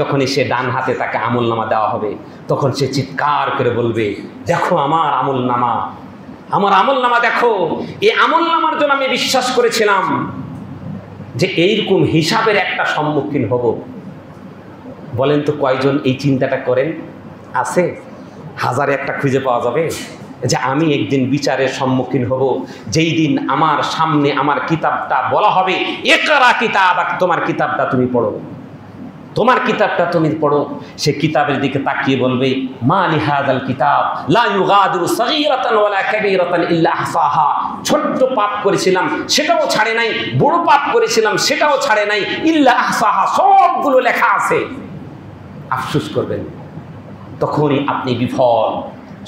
যখনই সে ডান হাতে তাকে আমলনামা দেওয়া হবে, তখন সে চিৎকার করে বলবে, দেখো আমার আমলনামা দেখো। এই আমলনামার জন্য আমি বিশ্বাস করেছিলাম যে এইরকম হিসাবের একটা সম্মুখীন হব। বলেন তো কয়জন এই চিন্তাটা করেন? আছে? 1000 একটা খুঁজে পাওয়া যাবে যে আমি একদিন বিচারের সম্মুখীন হব, যেই দিন আমার সামনে আমার কিতাবটা বলা হবে, ইকরা কিতাবাক, তোমার কিতাবটা তুমি পড়ো। সে কিতাবের দিকে তাকিয়ে বলবে, মা লিহাযাল কিতাব লা ইউগাদিরু সগীরাতান ওয়ালা কাবীরাতান ইল্লা আহসাহা। ছোট্ট পাপ করেছিলাম সেটাও ছাড়ে নাই, বড় পাপ করেছিলাম সেটাও ছাড়ে নাই, ইল্লা আহসাহা, সবগুলো লেখা আছে। আফসোস করবেন, তখনই আপনি বিফল।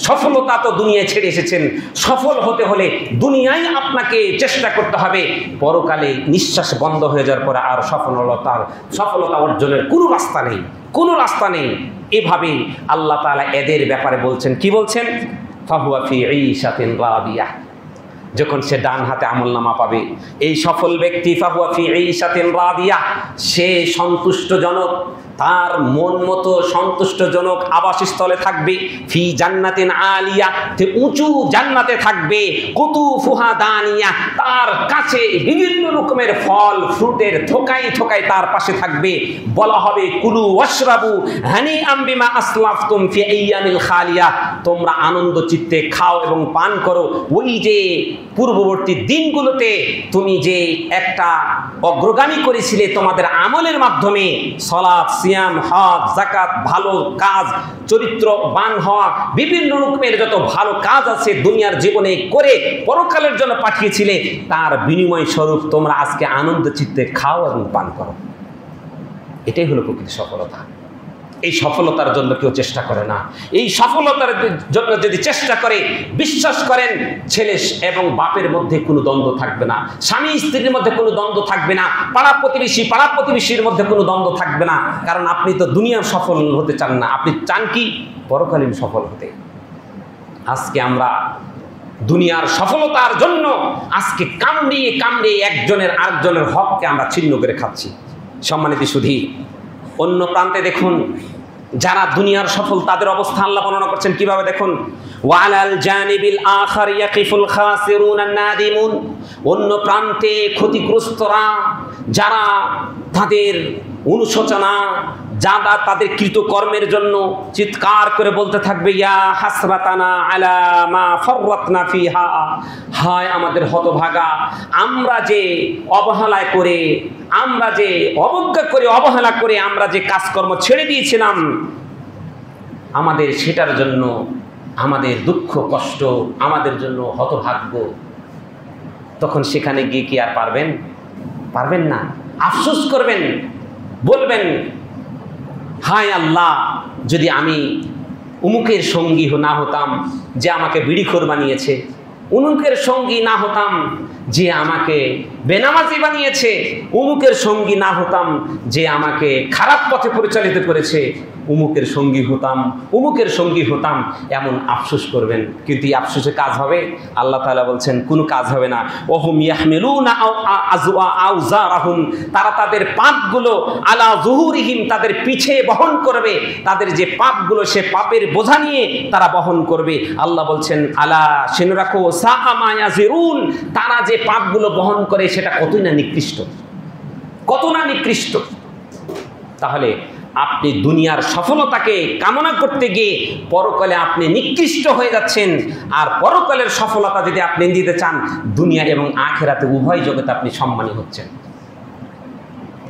সফলতা তো দুনিয়ায় ছেড়ে এসেছেন, সফল হতে হলে দুনিয়ায় আপনাকে চেষ্টা করতে হবে। পরকালে নিঃশ্বাস বন্ধ হয়ে যাওয়ার পরে আর সফলতা অর্জনের কোনো রাস্তা নেই, কোনো রাস্তা নেই। এভাবে আল্লাহ তাআলা এদের ব্যাপারে বলছেন, কি বলছেন? ফাহুয়া ফি ঈশাতিন রাদিয়াহ, যখন সে ডান হাতে আমলনামা পাবে, এই সফল ব্যক্তি ফাহুয়া ফি ঈশাতিন রাদিয়াহ, সে সন্তুষ্টজনক, তার মন মতো সন্তুষ্টজনক আবাসস্থলে থাকবে। ফি জান্নাতিন আলিয়া, উঁচু জান্নাতে থাকবে। কুতুফুহা দানিয়া, তার কাছে বিভিন্ন রকমের ফল ফ্রুটের থোকায় থোকায় তার পাশে থাকবে। বলা হবে কুলু ওয়াশরাবু হানিআম বিমা আসলাফতুম ফি আইয়ামিল খালিয়া, তোমরা আনন্দ চিত্তে খাও এবং পান করো, ওই যে পূর্ববর্তী দিনগুলোতে তুমি যে একটা অগ্রগামী করেছিলে তোমাদের আমলের মাধ্যমে, সালাত, সিয়াম, হজ, যাকাত, ভালো কাজ, চরিত্রবান হওয়া, বিভিন্ন রকমের যত ভালো কাজ আছে দুনিয়ার জীবনে করে পরকালের জন্য পাঠিয়েছিলে, তার বিনিময় স্বরূপ তোমরা আজকে আনন্দ চিত্তে খাও এবং পান করো। এটাই হলো প্রকৃত সফলতা। এই সফলতার জন্য কেউ চেষ্টা করে না। এই সফলতার জন্য যদি চেষ্টা করে, বিশ্বাস করেন ছেলে এবং বাপের মধ্যে কোনো দ্বন্দ্ব থাকবে না, স্বামী স্ত্রীর মধ্যে কোনো দ্বন্দ্ব থাকবে না, পাড়া প্রতিবেশীর মধ্যে কোনো দ্বন্দ্ব থাকবে না। কারণ আপনি তো দুনিয়ার সফল হতে চান না, আপনি চান কি? পরকালীন সফল হতে। আজকে আমরা দুনিয়ার সফলতার জন্য আজকে কামড়িয়ে কামড়িয়ে একজনের আরেকজনের হককে আমরা ছিন্ন করে খাচ্ছি। সম্মানিত সুধী, অন্য প্রান্তে দেখুন যারা দুনিয়ার সফল, তাদের অবস্থা আল্লাহ বর্ণনা করছেন কিভাবে, দেখুন ওয়ালাল জানিবিল আখার ইয়াকিফুল খাসিরুন নাদিমুন, অন্য প্রান্তে ক্ষতিগ্রস্তরা যারা তাদের অনুশোচনা, যারা তাদের কৃতকর্মের জন্য চিৎকার করে বলতে থাকবে, ইয়া হাসরাতানা আলা মা ফাররাতনা ফিহা, হায় আমাদের হতভাগা, আমরা যে অবহেলায় করে, আমরা যে অবজ্ঞা করে, অবহেলা করে আমরা যে কাজকর্ম ছেড়ে দিয়েছিলাম, আমাদের সেটার জন্য আমাদের দুঃখ কষ্ট, আমাদের জন্য হতভাগ্য। তখন সেখানে গিয়ে কি আর পারবেন না? আফসোস করবেন, বলবেন, হায় আল্লাহ, যদি আমি উমুকের সঙ্গী না হতাম যে আমাকে বিড়িখোর বানিয়েছে, উমুকের সঙ্গী না হতাম যে আমাকে বেনামাজি বানিয়েছে, উমুকের সঙ্গী না হতাম যে আমাকে খারাপ পথে পরিচালিত করেছে, উমুকের সঙ্গী হতাম, এমন আফসোস করবেন। কিন্তু এই আফসোসে কাজ হবে? আল্লাহ তাআলা বলছেন কোনো কাজ হবে না। ওহুম ইয়াহমিলুনা আউযারাহুম, তারা তাদের পাপগুলো আলা যুহুরিহিম, তাদের পিঠে বহন করবে। তাদের যে পাপগুলো, সে পাপের বোঝা নিয়ে তারা বহন করবে। আল্লাহ বলছেন আলা শুনে রাখো, সাআ মা ইয়াজিরুন, তারা যে পাপগুলো বহন করে সেটা কতই না নিকৃষ্ট, কত না নিকৃষ্ট। তাহলে আপনি দুনিয়ার সফলতাকে কামনা করতে গিয়ে পরকালে আপনি নিকৃষ্ট হয়ে যাচ্ছেন। আর পরকালের সফলতা যদি আপনি দিতে চান, দুনিয়া এবং আখিরাতে উভয় জগতে আপনি সম্মানী হচ্ছেন।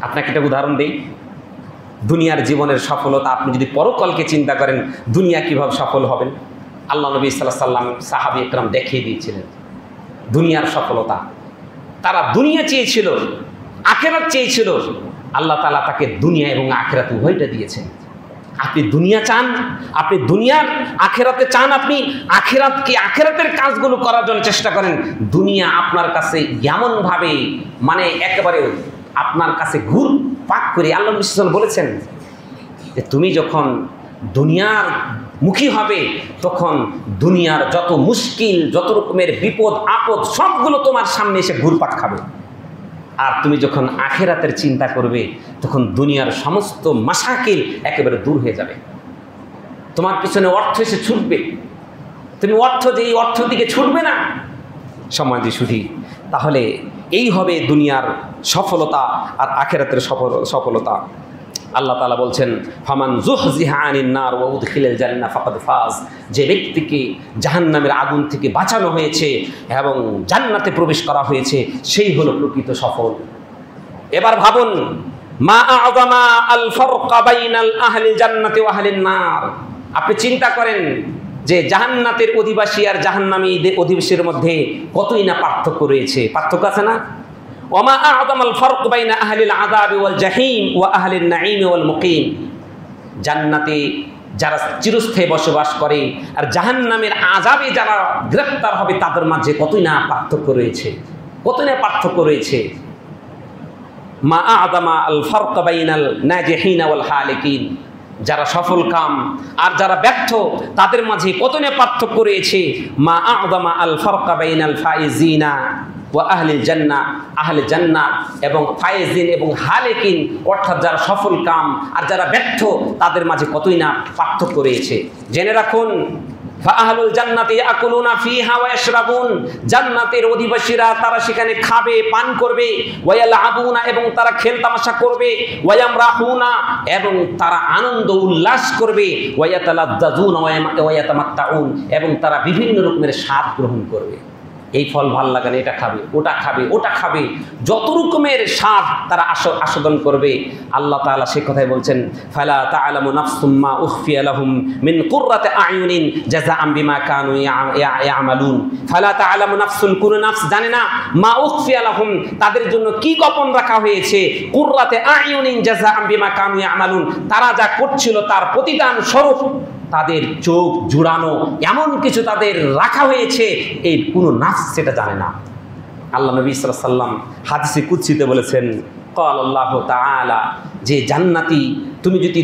আপনাকে একটা উদাহরণ দেই, দুনিয়ার জীবনের সফলতা আপনি যদি পরকালকে চিন্তা করেন, দুনিয়া কিভাবে সফল হবেন, আল্লাহ নবী সাল্লাল্লাহু আলাইহি ওয়াসাল্লাম সাহাবী একরাম দেখিয়ে দিয়েছিলেন দুনিয়ার সফলতা। তারা দুনিয়া চেয়েছিল, আখিরাত চেয়েছিল, আল্লাহ তাআলা তাকে দুনিয়া এবং আখিরাত উভয়টা দিয়েছেন। আপনি দুনিয়া চান, আপনি দুনিয়ার আখিরাতে চান, আপনি আখিরাতের কাজগুলো করার জন্য চেষ্টা করেন। দুনিয়া আপনার কাছে এমনভাবে মানে একেবারে আপনার কাছে ঘুর পাক করে, আল্লাহ রাসূল বলেছেন যে তুমি যখন দুনিয়ার মুখী হবে, তখন দুনিয়ার যত মুশকিল, যত রকমের বিপদ আপদ সবগুলো তোমার সামনে এসে ঘুরপাক খাবে। আর তুমি যখন আখিরাতের চিন্তা করবে, তখন দুনিয়ার সমস্ত মাশাকিল একেবারে দূর হয়ে যাবে। তোমার পিছনে অর্থ এসে ছুটবে, তুমি এই অর্থ দিকে ছুটবে না। সম্মানিত সুধী, তাহলে এই হবে দুনিয়ার সফলতা আর আখিরাতের সফলতা। আল্লাহ তাআলা বলছেন, ফামান যুহজিহা আনিন নার ওয়া উদখিলাল জান্নাহ ফাকাদ ফাজ, যে ব্যক্তিকে জাহান্নামের আগুন থেকে বাঁচানো হয়েছে এবং জান্নাতে প্রবেশ করা হয়েছে, সেই হলো প্রকৃত সফল। এবার ভাবুন, মা আ'যামা আল ফারকা বাইনাল আহলিল জান্নাতি ওয়া আহলিন নার। আপনি চিন্তা করেন, যে জাহান্নাতের অধিবাসী আর জাহান্নামীদের অধিবাসীর মধ্যে কতই না পার্থক্য রয়েছে। পার্থক্য আছে না? ওমা আ'যামাল ফারক বাইনা আহলিল আযাবি ওয়াল জাহিম ওয়া আহলিন নাঈম ওয়াল মুকিম। জান্নাতে যারা চিরস্থায়ী বসবাস করে আর জাহান্নামের আযাবে যারা গ্রেফতার হবে তাদের মাঝে কতই না পার্থক্য রয়েছে, কতই না পার্থক্য রয়েছে। মা আ'যামা আল ফারক বাইনাল নাজিহিন ওয়াল হালিকিন। যারা সফল কাম আর যারা ব্যর্থ তাদের মাঝে কত না পার্থক্য রয়েছে। মা আ'যামা আল ফারক বাইনাল ফাইজিনা ওয়া আহলিল জান্নাহ, আহলে জান্নাত এবং ফাইজিন এবং হালিকিন, অর্থাৎ যারা সফল কাম আর যারা ব্যর্থ তাদের মাঝে কতই না পার্থক্য রয়েছে। জেনে রাখুন, ফাআহলুল জান্নাতি ইয়াকুলুনা ফিহা ওয়া ইয়াশরাবুন। জান্নাতের অধিবাসীরা তারা সেখানে খাবে, পান করবে। ওয়া ইয়ালআবুনা, এবং তারা খেল তামাশা করবে। ওয়া ইয়ামরাহুনা, এবং তারা আনন্দ উল্লাস করবে। ওয়া ইয়াতালাজ্জাজুনা ওয়া ইয়াতামাত্তাউন, এবং তারা বিভিন্ন রকমের স্বাদ গ্রহণ করবে। এই ফল ভাল লাগে না, এটা খাবে, ওটা খাবে, ওটা খাবে, যত রকমের স্বাদ তারা আস্বাদন করবে। আল্লাহ তাআলা সেই কথাই বলছেন, ফালা তা'লামু নাফসুম মা উখফিয়া লাহুম মিন কুররাতি আ'য়ুনিন জাযাআম বিমা কানু ইয়া'মালুন। ফালা তা'লামু নাফসুন, কোন নাফস জানে না, মা উখফিয়া লাহুম, তাদের জন্য কি গোপন রাখা হয়েছে, কুররাতি আ'য়ুনিন জাযাআম বিমা কানু ইয়া'মালুন, তারা যা করছিল তার প্রতিদান স্বরূপ তাদের চোখ জুড়ানো এমন কিছু তাদের রাখা হয়েছে, এই কোনো নাফস সেটা জানে না। আল্লাহ নবী সাল্লাল্লাহু আলাইহি ওয়াসাল্লাম হাদিসে কুদসিতে বলেছেন, ক্বাল আল্লাহু তাআলা, যে জান্নাতি তুমি যদি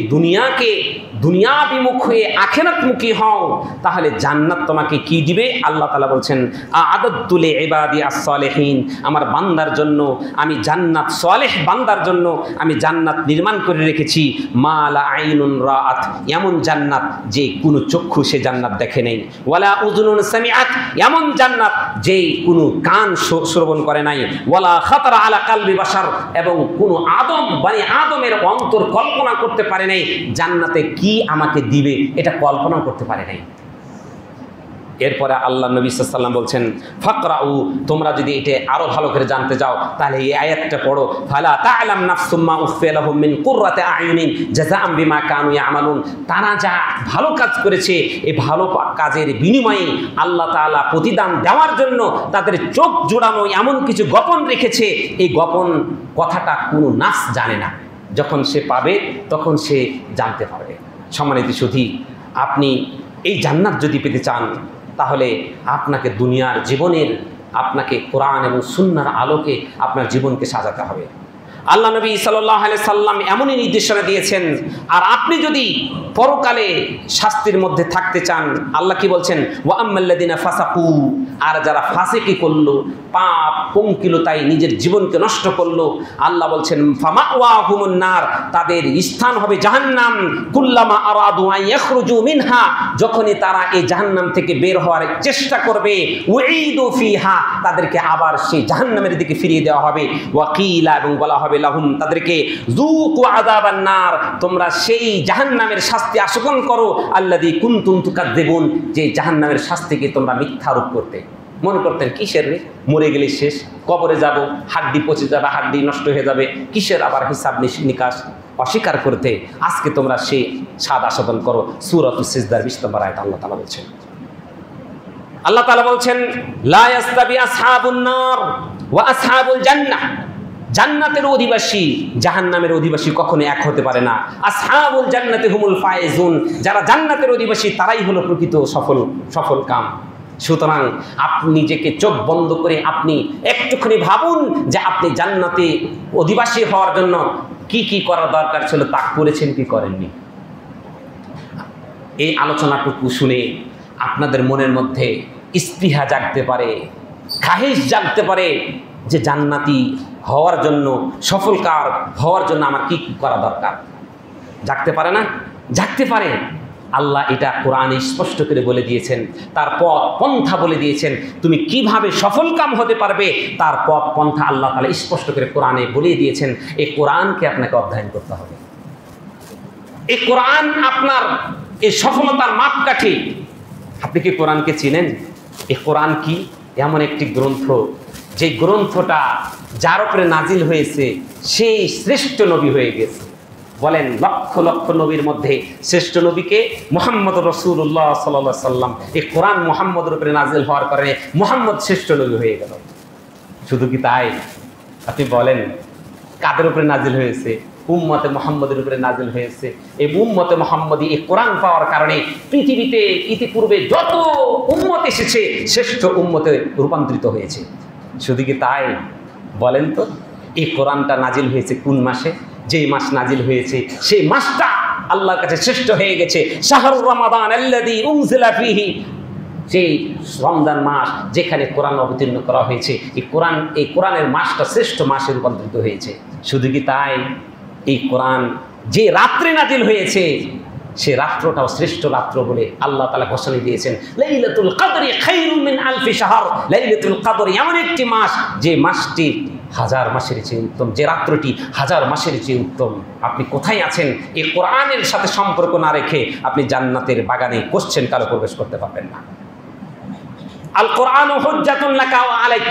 দুনিয়াবিমুখ হয়ে আখিরাতমুখী হও তাহলে জান্নাত তোমাকে কি দিবে? আল্লাহ তাআলা বলছেন, আ'আদাতু লিইবাদি আস-সালিহিন, আমার বান্দার জন্য আমি জান্নাত, সালেহ বান্দার জন্য আমি জান্নাত নির্মাণ করে রেখেছি। মা লা আইনুন রাআত, এমন জান্নাত যে কোনো চক্ষু সে জান্নাত দেখে নাই। ওয়ালা উযুনুন সামিআত, এমন জান্নাত যে কোনো কান শ্রবণ করে নাই। ওয়ালা খাতারা আলা কালবি বাশার, এবং কোনো আদমের অন্তর কল্পনা করতে পারে নাই জান্নাতে কি আমাকে দিবে, এটা কল্পনা করতে পারে নাই। এরপরে আল্লাহ নবী সাল্লাল্লাহু আলাইহি ওয়াসাল্লাম বলছেন, ফাকরাউ, তোমরা যদি এটা আরো ভালো করে জানতে চাও তাহলে এই আয়াতটা পড়ো, ফালা তা'লাম নাফসুম মা উখফিয়া লাহুম মিন কুররাতি আ'য়ুনিন জাযাআম বিমা কানু ইয়া'মালুন। তারা যা ভালো কাজ করেছে এই ভালো কাজের বিনিময়ে আল্লাহ তাআলা প্রতিদান দেওয়ার জন্য তাদের চোখ জোড়ানো এমন কিছু গোপন রেখেছে, এই গোপন কথাটা কোনো নাফস জানে না। যখন সে পাবে তখন সে জানতে পারবে। সম্মানিত সুধী, আপনি এই জান্নাত যদি পেতে চান তাহলে আপনাকে দুনিয়ার জীবনের আপনাকে কোরআন এবং সুন্নাহর আলোকে আপনার জীবনকে সাজাতে হবে। আল্লাহ নবী সাল্লাল্লাহু আলাইহি সাল্লাম এমনই নির্দেশনা দিয়েছেন। আর আপনি যদি পরকালে শাস্তির মধ্যে থাকতে চান, আল্লাহ কি বলছেন, ওয়া আম্মাল্লাযিনা ফাসাকু, আর যারা ফাসিকি করলো, পাপ পঙ্কিলতায় নিজের জীবনকে নষ্ট করলো, আল্লাহ বলছেন ফামাওয়াহুমুন নার, তাদের স্থান হবে জাহান্নাম। কুল্লামা আরাদু আন ইয়াখরুজু মিনহা, যখনই তারা এই জাহান্নাম থেকে বের হওয়ার চেষ্টা করবে, উঈদু ফিহা, তাদেরকে আবার সেই জাহান্নামের দিকে ফিরিয়ে দেওয়া হবে। ওয়াকিলা, এবং বলা হবে লাহুম, তাদেরকে যুকু আযাবান নার, তোমরা সেই জাহান্নামের শাস্তি আস্বাদন করো, আল্লাযী কুনতুম তুকাযযিবুন, যে জাহান্নামের শাস্তিকে তোমরা মিথ্যারোপ করতে। মনে করতেন কিসের রে, মরে গেলে শেষ, কবরে যাব, হাড্ডি পচে যাবে, হাড্ডি নষ্ট হয়ে যাবে, কিসের আবার হিসাব নিকাশ, অস্বীকার করতে আজকে তোমরা সেই স্বাদ আস্বাদন করো। সূরাতুস সিজদার 20 নম্বর আয়াত আল্লাহ তাআলা বলছেন। আল্লাহ তাআলা বলছেন, লা ইয়াস্তাবি আসহাবুন নার ওয়া আসহাবুল জান্নাহ, জান্নাতের অধিবাসী জাহান্নামের অধিবাসী কখনো এক হতে পারে না। আসহাবুল জান্নাতি হুমুল ফায়েজুন, যারা জান্নাতের অধিবাসী তারাই হলো প্রকৃত সফল কাম। সুতরাং আপনি নিজেকে চোখ বন্ধ করে আপনি একটুখানি ভাবুন যে আপনি জান্নাতে অধিবাসী হওয়ার জন্য কি কি করা দরকার ছিল, তা করেছেন কি করেননি। এই আলোচনাটুকু শুনে আপনাদের মনের মধ্যে স্পৃহা জাগতে পারে, খাহিশ জাগতে পারে যে জান্নাতি হওয়ার জন্য, সফলকার হওয়ার জন্য আমার কি কি করা দরকার। জাগতে পারে না? জাগতে পারে। আল্লাহ এটা কোরআনে স্পষ্ট করে বলে দিয়েছেন, তার পথ পন্থা বলে দিয়েছেন। তুমি কিভাবে সফলকাম হতে পারবে তার পথ পন্থা আল্লাহ তাআলা স্পষ্ট করে কোরআনে বলে দিয়েছেন। এই কোরআনকে আপনাকে অধ্যয়ন করতে হবে। এই কোরআন আপনার এই সফলতার মাপকাঠি। আপনি কি কোরআনকে চিনেন? এই কোরআন কি এমন একটি গ্রন্থ, যে গ্রন্থটা যার উপরে নাজিল হয়েছে সেই শ্রেষ্ঠ নবী হয়ে গেছে, বলেন লক্ষ লক্ষ নবীর মধ্যে শ্রেষ্ঠ নবীকে মুহাম্মদ রাসূলুল্লাহ সাল্লাল্লাহু আলাইহি সাল্লাম। এই কোরআন মুহাম্মদের উপরে নাজিল হওয়ার কারণে মুহাম্মদ শ্রেষ্ঠ নবী হয়ে গেল। শুধু কি তাই? আপনি বলেন কাদের উপরে নাজিল হয়েছে? উম্মতে মুহাম্মদের উপরে নাজিল হয়েছে। এই উম্মতে মুহাম্মদী এই কোরআন পাওয়ার কারণে পৃথিবীতে ইতিপূর্বে যত উম্মত এসেছে শ্রেষ্ঠ উম্মতে রূপান্তরিত হয়েছে। শুধু কি তাই? বলেন তো এই কোরআনটা নাজিল হয়েছে কোন মাসে? যেই মাস নাজিল হয়েছে সেই মাসটা আল্লাহর কাছে শ্রেষ্ঠ হয়ে গেছে। শাহরুর রমাদান আল্লাযী উনজিলা ফীহি, সেই রমজান মাস যেখানে কোরআন অবতীর্ণ করা হয়েছে, এই কোরআনের মাসটা শ্রেষ্ঠ মাসে রূপান্তরিত হয়েছে। শুধু কি তাই? এই কোরআন যে রাত্রে নাজিল হয়েছে সে রাত্রটাও শ্রেষ্ঠ রাত্র বলে আল্লাহ তাআলা ঘোষণা দিয়েছেন, লাইলাতুল কদরি খায়রুম মিন আলফি শাহর। লাইলাতুল কদর এমন একটি মাস যে মাসটি হাজার মাসের চেয়ে উত্তম, যে রাত্রটি হাজার মাসের চেয়ে উত্তম। আপনি কোথায় আছেন? এই কোরআনের সাথে সম্পর্ক না রেখে আপনি জান্নাতের বাগানে কোশ্চেন কালো প্রবেশ করতে পারবেন না। আল কোরআন হুজ্জাতুন লাকা ওয়া আলাইক,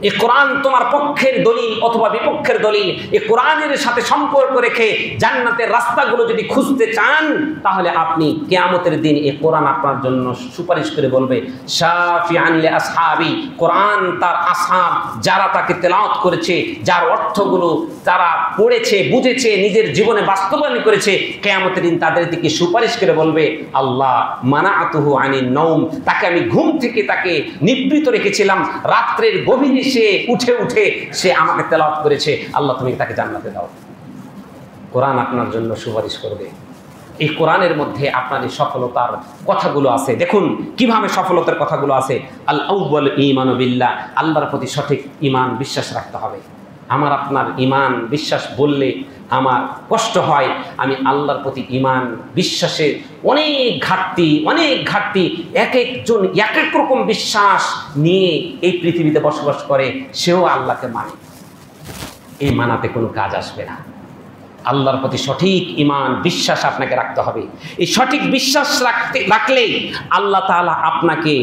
এই কোরআন তোমার পক্ষের দলিল অথবা বিপক্ষের দলিল। এই কোরআনের সাথে সম্পর্ক রেখে জান্নাতের রাস্তাগুলো যদি খুঁজতে চান তাহলে আপনি কিয়ামতের দিন এই কোরআন আপনার জন্য সুপারিশ করে বলবে, শাফিআন লি আসহাবি। কোরআন তার আসহাব যারা তাকে তেলাওয়াত করেছে, যার অর্থগুলো তারা পড়েছে, বুঝেছে, নিজের জীবনে বাস্তবায়ন করেছে, কিয়ামতের দিন তাদের দিকে সুপারিশ করে বলবে, আল্লাহ মানাআতুহু আনিন নওম, তাকে আমি ঘুম থেকে তাকে নিবৃত রেখেছিলাম, রাত্রের গভীরে সে উঠে উঠে সে আমাকে তেলাওয়াত করেছে, আল্লাহ তুমি তাকে জান্নাতে দাও। কোরআন আপনার জন্য সুপারিশ করবে। এই কোরআনের মধ্যে আপনার এই সফলতার কথাগুলো আছে। দেখুন কিভাবে সফলতার কথাগুলো আছে। আল আউয়াল ঈমানু বিল্লাহ, আল্লাহর প্রতি সঠিক ঈমান বিশ্বাস রাখতে হবে। আমার আপনার ঈমান বিশ্বাস বললে আমার কষ্ট হয়, আমি আল্লাহর প্রতি ঈমান বিশ্বাসের অনেক ঘাটতি। এক একজন এক এক রকম বিশ্বাস নিয়ে এই পৃথিবীতে বসবাস করে, সেও আল্লাহকে মানে। এই মানাতে কোনো কাজ আসবে না। আল্লাহর প্রতি সঠিক ঈমান বিশ্বাস আপনাকে রাখতে হবে। এই সঠিক বিশ্বাস রাখলেই আল্লাহ তাআলা আপনাকে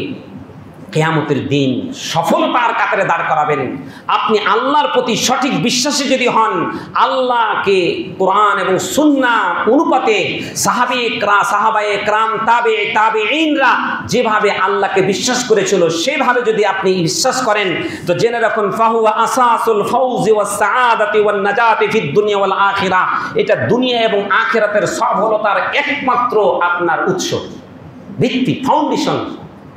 কিয়ামতের দিন সফলতার কাতারে দাঁড় করাবেন। আপনি আল্লাহর প্রতি সঠিক বিশ্বাসী যদি হন, আল্লাহকে কোরআন এবং সুন্নাহ অনুপাতে সাহাবায়ে কেরাম তাবেঈনরা যেভাবে আল্লাহকে বিশ্বাস করেছিল সেভাবে যদি আপনি বিশ্বাস করেন তো জেনে রাখুন, ফাহুয়া আসাসুল ফাউজি ওয়াস সাআদাতি ওয়ান নাজাতি ফিদ দুনিয়া ওয়াল আখিরা। এটা দুনিয়া এবং আখিরাতের সফলতার একমাত্র আপনার উৎস, ভিত্তি, ফাউন্ডেশন।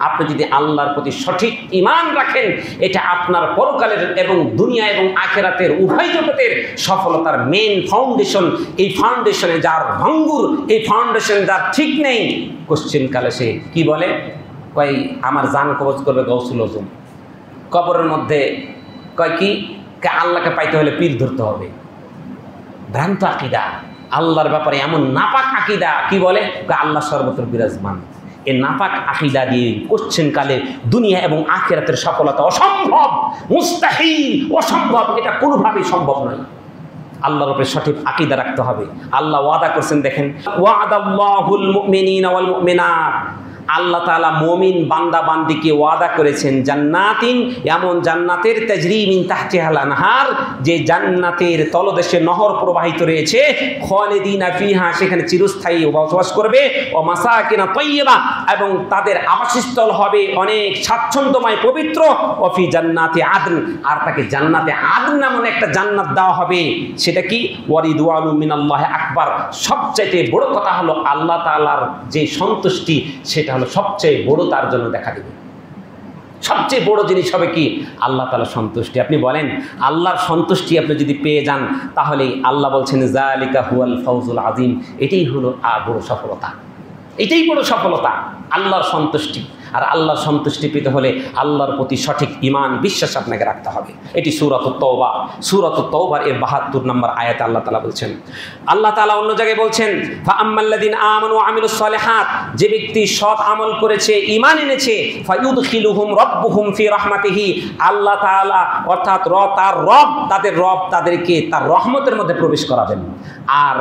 আপনি যদি আল্লাহর প্রতি সঠিক ঈমান রাখেন, এটা আপনার পরকালের এবং দুনিয়া এবং আখিরাতের উভয় জগতের সফলতার মেইন ফাউন্ডেশন। এই ফাউন্ডেশনে যার ভঙ্গুর, এই ফাউন্ডেশন যার ঠিক নেই, কোশ্চেন কালে সে কি বলে, কয় আমার জান কবজ করবে গৌসুল আজম। কবরের মধ্যে কয় কি, আল্লাহকে পাইতে হলে পীর ধরতে হবে। ভ্রান্ত আকীদা, আল্লাহর ব্যাপারে এমন নাপাক আকীদা। কি বলে, আল্লাহ সর্বত্র বিরাজমান। এই নাপাক আকীদা দিয়ে কোশ্চেন কালে দুনিয়া এবং আখিরাতের সফলতা অসম্ভব, মুস্তাহিল, অসম্ভব। এটা কোনোভাবেই সম্ভব নয়। আল্লাহর উপরে সঠিক আকীদা রাখতে হবে। আল্লাহ ওয়াদা করছেন, দেখেন, ওয়াদাল্লাহুল মুমিনিনা ওয়াল মুমিনাত, আল্লাহ তাআলা মুমিন বান্দা বান্দিকে ওয়াদা করেছেন জান্নাতিন, এমন জান্নাতের তাজরি মিন তাহতিহাল আনহার, যে জান্নাতের তলদেশে নহর প্রবাহিত রয়েছে, খালিদিনা ফিহা, সেখানে চিরস্থায়ী বসবাস করবে, ও মাসাকিনা তাইয়্যিবা, এবং তাদের আবাসস্থল হবে অনেক স্বাচ্ছন্দ্যময় পবিত্র, ও ফি জান্নাতি আদন, আর তাকে জান্নাতে আদন নামে একটা জান্নাত দেওয়া হবে। সেটা কি, ওয়ারিদওয়ানু মিনাল্লাহি আকবার, সবচাইতে বড় কথা হলো আল্লাহ তাআলার যে সন্তুষ্টি, সেটা সবচেয়ে বড় তার জন্য দেখা দেবে। সবচেয়ে বড় জিনিস হবে কি, আল্লাহ তাআলার সন্তুষ্টি। আপনি বলেন আল্লাহর সন্তুষ্টি আপনি যদি পেয়ে যান, তাহলে আল্লাহ বলছেন যালিকা হুয়াল ফাউজুল আযীম, এটাই হলো বড় সফলতা, এটাই বড় সফলতা, আল্লাহর সন্তুষ্টি। আর আল্লাহর সন্তুষ্টি পেতে হলে আল্লাহর প্রতি সঠিক ঈমান বিশ্বাস আপনাকে রাখতে হবে। এটি সূরাতুত তাওবা, সূরাতুত তাওবার এর ৭২ নম্বর আয়াতে আল্লাহ তাআলা বলছেন। আল্লাহ তাআলা অন্য জায়গায় বলছেন, ফাআম্মাল্লাযিনা আমানু ওয়া আমিলুস সালিহাত, যে ব্যক্তি সৎ আমল করেছে, ঈমান এনেছে, ফায়ুদখিলুহুম রাব্বুহুম ফি রাহমাতিহি, আল্লাহ তাআলা অর্থাৎ তাদের রব তাদেরকে তার রহমতের মধ্যে প্রবেশ করাবেন। আর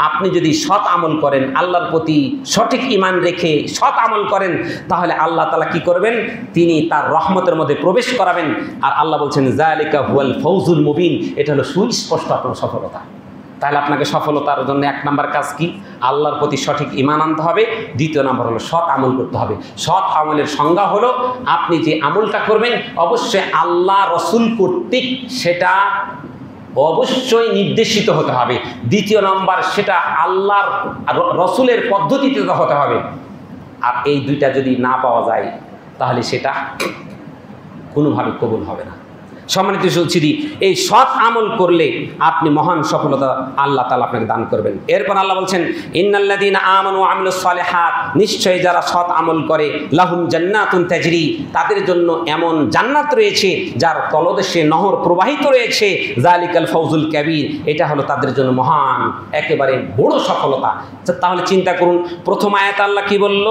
আপনি যদি সৎ আমল করেন, আল্লাহর প্রতি সঠিক ঈমান রেখে সৎ আমল করেন, তাহলে আল্লাহ তাআলা কি করবেন, তিনি তার রহমতের মধ্যে প্রবেশ করাবেন। আর আল্লাহ বলছেন যালিকা হুয়াল ফাউজুল মুবিন, এটা হলো সুস্পষ্ট আপনার সফলতা। তাহলে আপনাকে সফলতার জন্য 1 নম্বর কাজ কি? আল্লাহর প্রতি সঠিক ঈমান আনতে হবে। দ্বিতীয় নম্বর হলো সৎ আমল করতে হবে। সৎ আমলের সংজ্ঞা হলো আপনি যে আমলটা করবেন অবশ্যই আল্লাহ রসুল কর্তৃক সেটা অবশ্যই নির্দেশিত হতে হবে। দ্বিতীয় নম্বর সেটা আল্লাহর রসুলের পদ্ধতিতে হতে হবে। আর এই দুইটা যদি না পাওয়া যায় তাহলে সেটা কোনোভাবে কবুল হবে না। সম্মানিত সুধী, এই সৎ আমল করলে আপনি মহান সফলতা আল্লাহ তাআলা আপনাকে দান করবেন। এরপর আল্লাহ বলছেন ইন্নাল্লাযীনা আমানু ওয়া আমিলুস সালিহাত, নিশ্চয়ই যারা সৎ আমল করে লাহুম জান্নাতুন তাজরি, তাদের জন্য এমন জান্নাত রয়েছে যার তলদেশে নহর প্রবাহিত রয়েছে। যালিকাল ফাউজুল কাবীর, এটা হলো তাদের জন্য মহান একেবারে বড় সফলতা। তাহলে চিন্তা করুন, প্রথম আয়াতে আল্লাহ কি বলল?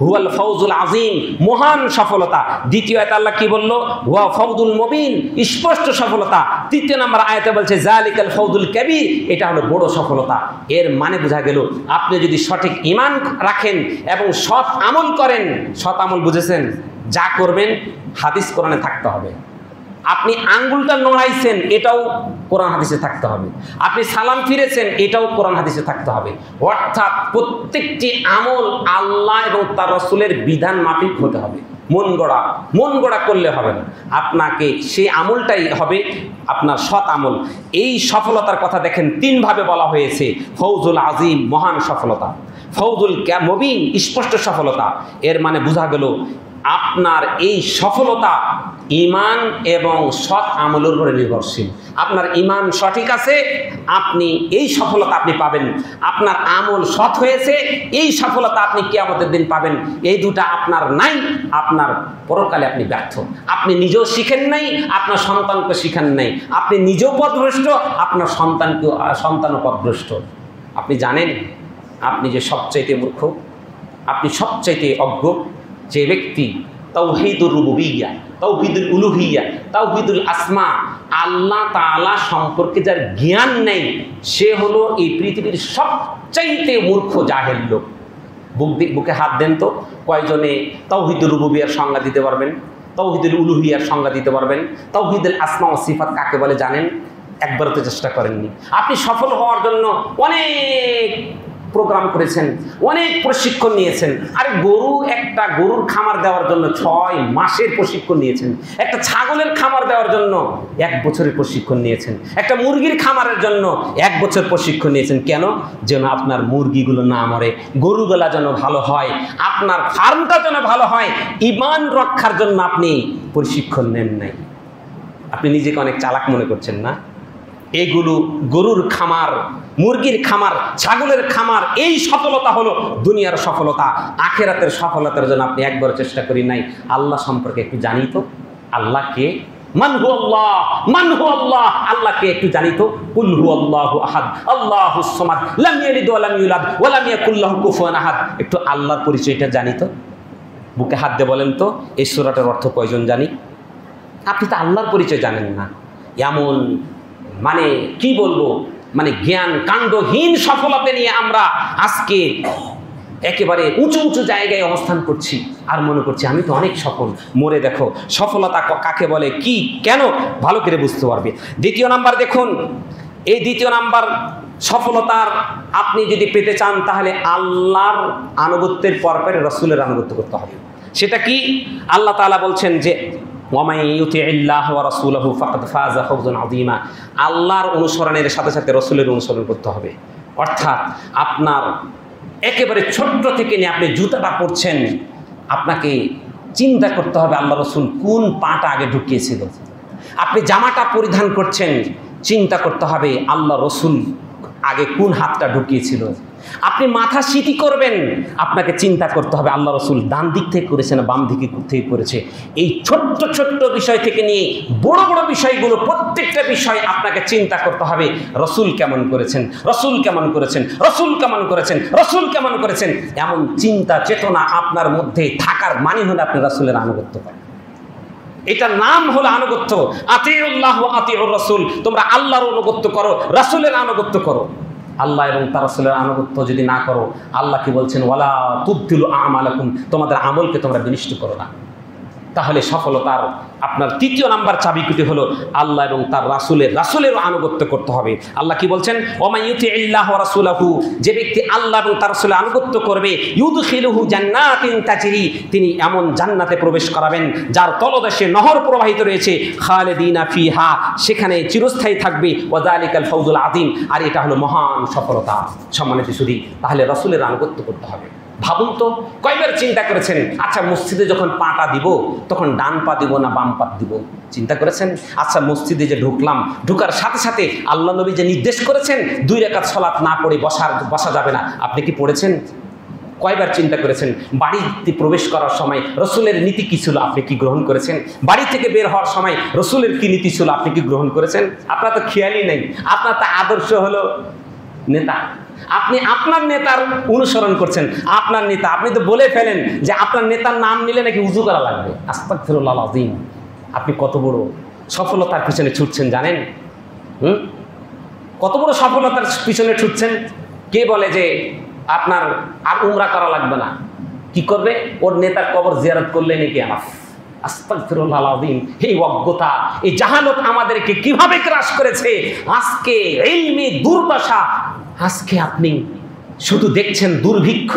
হুয়াল ফাউজুল আযীম, মহান সফলতা। দ্বিতীয় আয়াতে আল্লাহ কি বলল? হুয়া ফাউজুল মুবিন, স্পষ্ট সফলতা। তৃতীয় নম্বর আয়াতে বলছে যালিকাল ফাউজুল কাবীর, এটা হলো বড় সফলতা। এর মানে বোঝা গেল আপনি যদি সঠিক ঈমান রাখেন এবং সৎ আমল করেন, সৎ আমল বুঝেছেন, যা করবেন হাদিস কোরআনে থাকতে হবে। আপনি আঙ্গুলটা নড়াইছেন, এটাও কোরআন হাদিসে থাকতে হবে। আপনি সালাম ফিরেছেন, এটাও কোরআন হাদিসে থাকতে হবে। অর্থাৎ প্রত্যেকটি আমল আল্লাহ এবং তার রাসূলের বিধান মাফিক হতে হবে। মন গড়া করলে হবে না, আপনাকে সেই আমলটাই হবে আপনার সৎ আমল। এই সফলতার কথা দেখেন 3 ভাবে বলা হয়েছে। ফৌজুল আযীম, মহান সফলতা। ফৌজুল মুবিন, স্পষ্ট সফলতা। এর মানে বোঝা গেল আপনার এই সফলতা ঈমান এবং সৎ আমলের উপরে নির্ভরশীল। আপনার ঈমান সঠিক আছে, আপনি এই সফলতা আপনি পাবেন। আপনার আমল সৎ হয়েছে, এই সফলতা আপনি কিয়ামতের দিন পাবেন। এই দুটা আপনার নাই, আপনার পরকালে আপনি ব্যর্থ। আপনি নিজেও শিখেন নাই, আপনার সন্তানকে শিখান নাই। আপনি নিজেও পথভ্রষ্ট, আপনার সন্তানও পথভ্রষ্ট। আপনি জানেন আপনি যে সবচাইতে মূর্খ, আপনি সবচাইতে অজ্ঞ যে ব্যক্তি তাওহীদুর রুবুবিয়্যাহ, তাওহীদুল উলুহিয়্যাহ, তাওহীদুল আসমা, আল্লাহ তাআলা সম্পর্কে যার জ্ঞান নেই, সে হলো এই পৃথিবীর সবচাইতে মূর্খ জাহেল লোক। বুকে হাত দেন তো, কয়জনে তাওহীদুর রুবুবিয়্যাহর সংজ্ঞা দিতে পারবেন? তাওহীদুল উলুহিয়্যাহর সংজ্ঞা দিতে পারবেন? তাওহীদুল আসমা ও সিফাত কাকে বলে জানেন? একবারও তো চেষ্টা করেননি। আপনি সফল হওয়ার জন্য অনেক প্রোগ্রাম করেছেন, অনেক প্রশিক্ষণ নিয়েছেন। আরে একটা গরুর খামার দেওয়ার জন্য 6 মাসের প্রশিক্ষণ নিয়েছেন। একটা ছাগলের খামার দেওয়ার জন্য 1 বছরের প্রশিক্ষণ নিয়েছেন। একটা মুরগির খামারের জন্য 1 বছর প্রশিক্ষণ নিয়েছেন। কেন? যেন আপনার মুরগিগুলো না মরে, গরুগুলা যেন ভালো হয়, আপনার ফার্মটা যেন ভালো হয়। ঈমান রক্ষার জন্য আপনি প্রশিক্ষণ নেন নাই। আপনি নিজেকে অনেক চালাক মনে করছেন না? এগুলো গরুর খামার, মুরগির খামার, ছাগলের খামার, এই সফলতা হলো দুনিয়ার সফলতা। আখিরাতের সফলতার জন্য আপনি একবার চেষ্টা করি নাই। আল্লাহ সম্পর্কে একটু জানি তো, আল্লাহ কে? মান হু আল্লাহ, আল্লাহকে একটু জানি তো। কুল হু আল্লাহু আহাদ, আল্লাহুস সামাদ, লাম ইয়ালিদ ওয়া লাম ইউলাদ ওয়া লাম ইয়াকুল লাহু কুফুয়ান আহাদ। একটু আল্লাহর পরিচয়টা জানি তো। বুকে হাত দিয়ে বলেন তো, এই সূরাটার অর্থ কয়জন জানি? আপনি তো আল্লাহর পরিচয় জানেন না। এমন মানে কি বলবো, মানে জ্ঞান কাণ্ডহীন সফলতা নিয়ে আমরা আজকে একেবারে উঁচু উঁচু জায়গায় অবস্থান করছি আর মনে করছি আমি তো অনেক সফল। মরে দেখো সফলতা কাকে বলে, কি কেন, ভালো করে বুঝতে পারবে। দ্বিতীয় নাম্বার দেখুন, এই দ্বিতীয় নাম্বার সফলতার আপনি যদি পেতে চান তাহলে আল্লাহর আনুগত্যের পরপরে রাসূলের আনুগত্য করতে হবে। সেটা কি? আল্লাহ তাআলা বলছেন যে ওয়ামান ইউতিইল্লাহ ওয়া রাসূলাহু ফাকাদ ফাযা ফাওজান আযীমা, আল্লাহর অনুসরণের সাথে সাথে রাসূলের অনুসরণ করতে হবে। অর্থাৎ আপনার একেবারে ছোট্ট থেকে নিয়ে আপনি জুতাটা পরছেন, আপনাকে চিন্তা করতে হবে আল্লাহ রাসূল কোন পাটা আগে ঢুকিয়েছিল। আপনি জামাটা পরিধান করছেন, চিন্তা করতে হবে আল্লাহ রাসূল আগে কোন হাতটা ঢুকিয়েছিল। আপনি মাথা সিটি করবেন, আপনাকে চিন্তা করতে হবে আল্লাহ রাসূল ডান দিক থেকে করেছে না বাম দিক থেকে করেছে। এই ছোট্ট ছোট্ট বিষয় থেকে নিয়ে বড় বড় বিষয়গুলো, প্রত্যেকটা বিষয় আপনাকে চিন্তা করতে হবে রাসূল কেমন করেছেন, রাসূল কেমন করেছেন, রাসূল কেমন করেছেন, রাসূল কেমন করেছেন। এমন চিন্তা চেতনা আপনার মধ্যে থাকার মানে হলো আপনি রাসূলের আনুগত্য করেন। এটার নাম হলো আনুগত্য। আতিউল্লাহ ওয়া আতিউর রাসূল, তোমরা আল্লাহর আনুগত্য করো, রাসূলের আনুগত্য করো। আল্লাহ এবং তার রাসূলের আনুগত্য যদি না করো, আল্লাহ কি বলছেন? ওয়ালা তুবতিলু আমালাকুম, তোমাদের আমলকে তোমরা বিনষ্ট করো না। তাহলে সফলতার আপনার তৃতীয় নাম্বার চাবিকুটি হলো আল্লাহ এবং তার রাসূলেরও আনুগত্য করতে হবে। আল্লাহ কি বলছেন, ওয়া ইউতিইল্লাহ ওয়া রাসূলাহু, যে ব্যক্তি আল্লাহ এবং তার রাসূলের আনুগত্য করবে, ইউদখিলুহু জান্নাতিন তাজরি, তিনি এমন জান্নাতে প্রবেশ করাবেন যার তলদেশে নহর প্রবাহিত রয়েছে, খালিদিনা ফিহা, সেখানে চিরস্থায়ী থাকবে, ওয়া যালিকাল ফাউজুল আযীম, আর এটা হলো মহান সফলতা। সম্মানিত সুধী, তাহলে রাসূলের আনুগত্য করতে হবে। ভাবুন তো, কয়বার চিন্তা করেছেন, আচ্ছা মসজিদে যখন পাটা দিব তখন ডান পা দিব না বাম পা দিব? চিন্তা করেছেন? আচ্ছা মসজিদে যে ঢুকলাম, ঢুকার সাথে সাথে আল্লাহ নবী যে নির্দেশ করেছেন 2 রাকাত সালাত না পড়ে বসা যাবে না, আপনি কি পড়েছেন? কয়বার চিন্তা করেছেন? বাড়িতে প্রবেশ করার সময় রসুলের নীতি কী ছিল, আপনি কি গ্রহণ করেছেন? বাড়ি থেকে বের হওয়ার সময় রসুলের কি নীতি ছিল, আপনি কি গ্রহণ করেছেন? আপনার তো খেয়ালই নেই। আপনার তো আদর্শ হলো নেতা, আপনি আপনার নেতার অনুসরণ করছেন। আপনার নেতা, আপনি তো বলে ফেলেন যে আপনার নেতার নাম নিলে নাকি উজু করা লাগবে। আস্তাগফিরুল্লাহ আযীম। আপনি কত বড় সফলতার পিছনে ছুটছেন জানেন? কত বড় সফলতার পিছনে ছুটছেন। কে বলে যে আপনার আর উমরা করা লাগবে না, কি করবে? ওর নেতার কবর জিয়ারত করলে নাকি আনাফ। আস্তাগফিরুল্লাহ আযীম। এই অজ্ঞতা, এই জাহালত আমাদেরকে কিভাবে গ্রাস করেছে। আজকে ইলমি দুর্দশা, আজকে আপনি শুধু দেখছেন দুর্ভিক্ষ,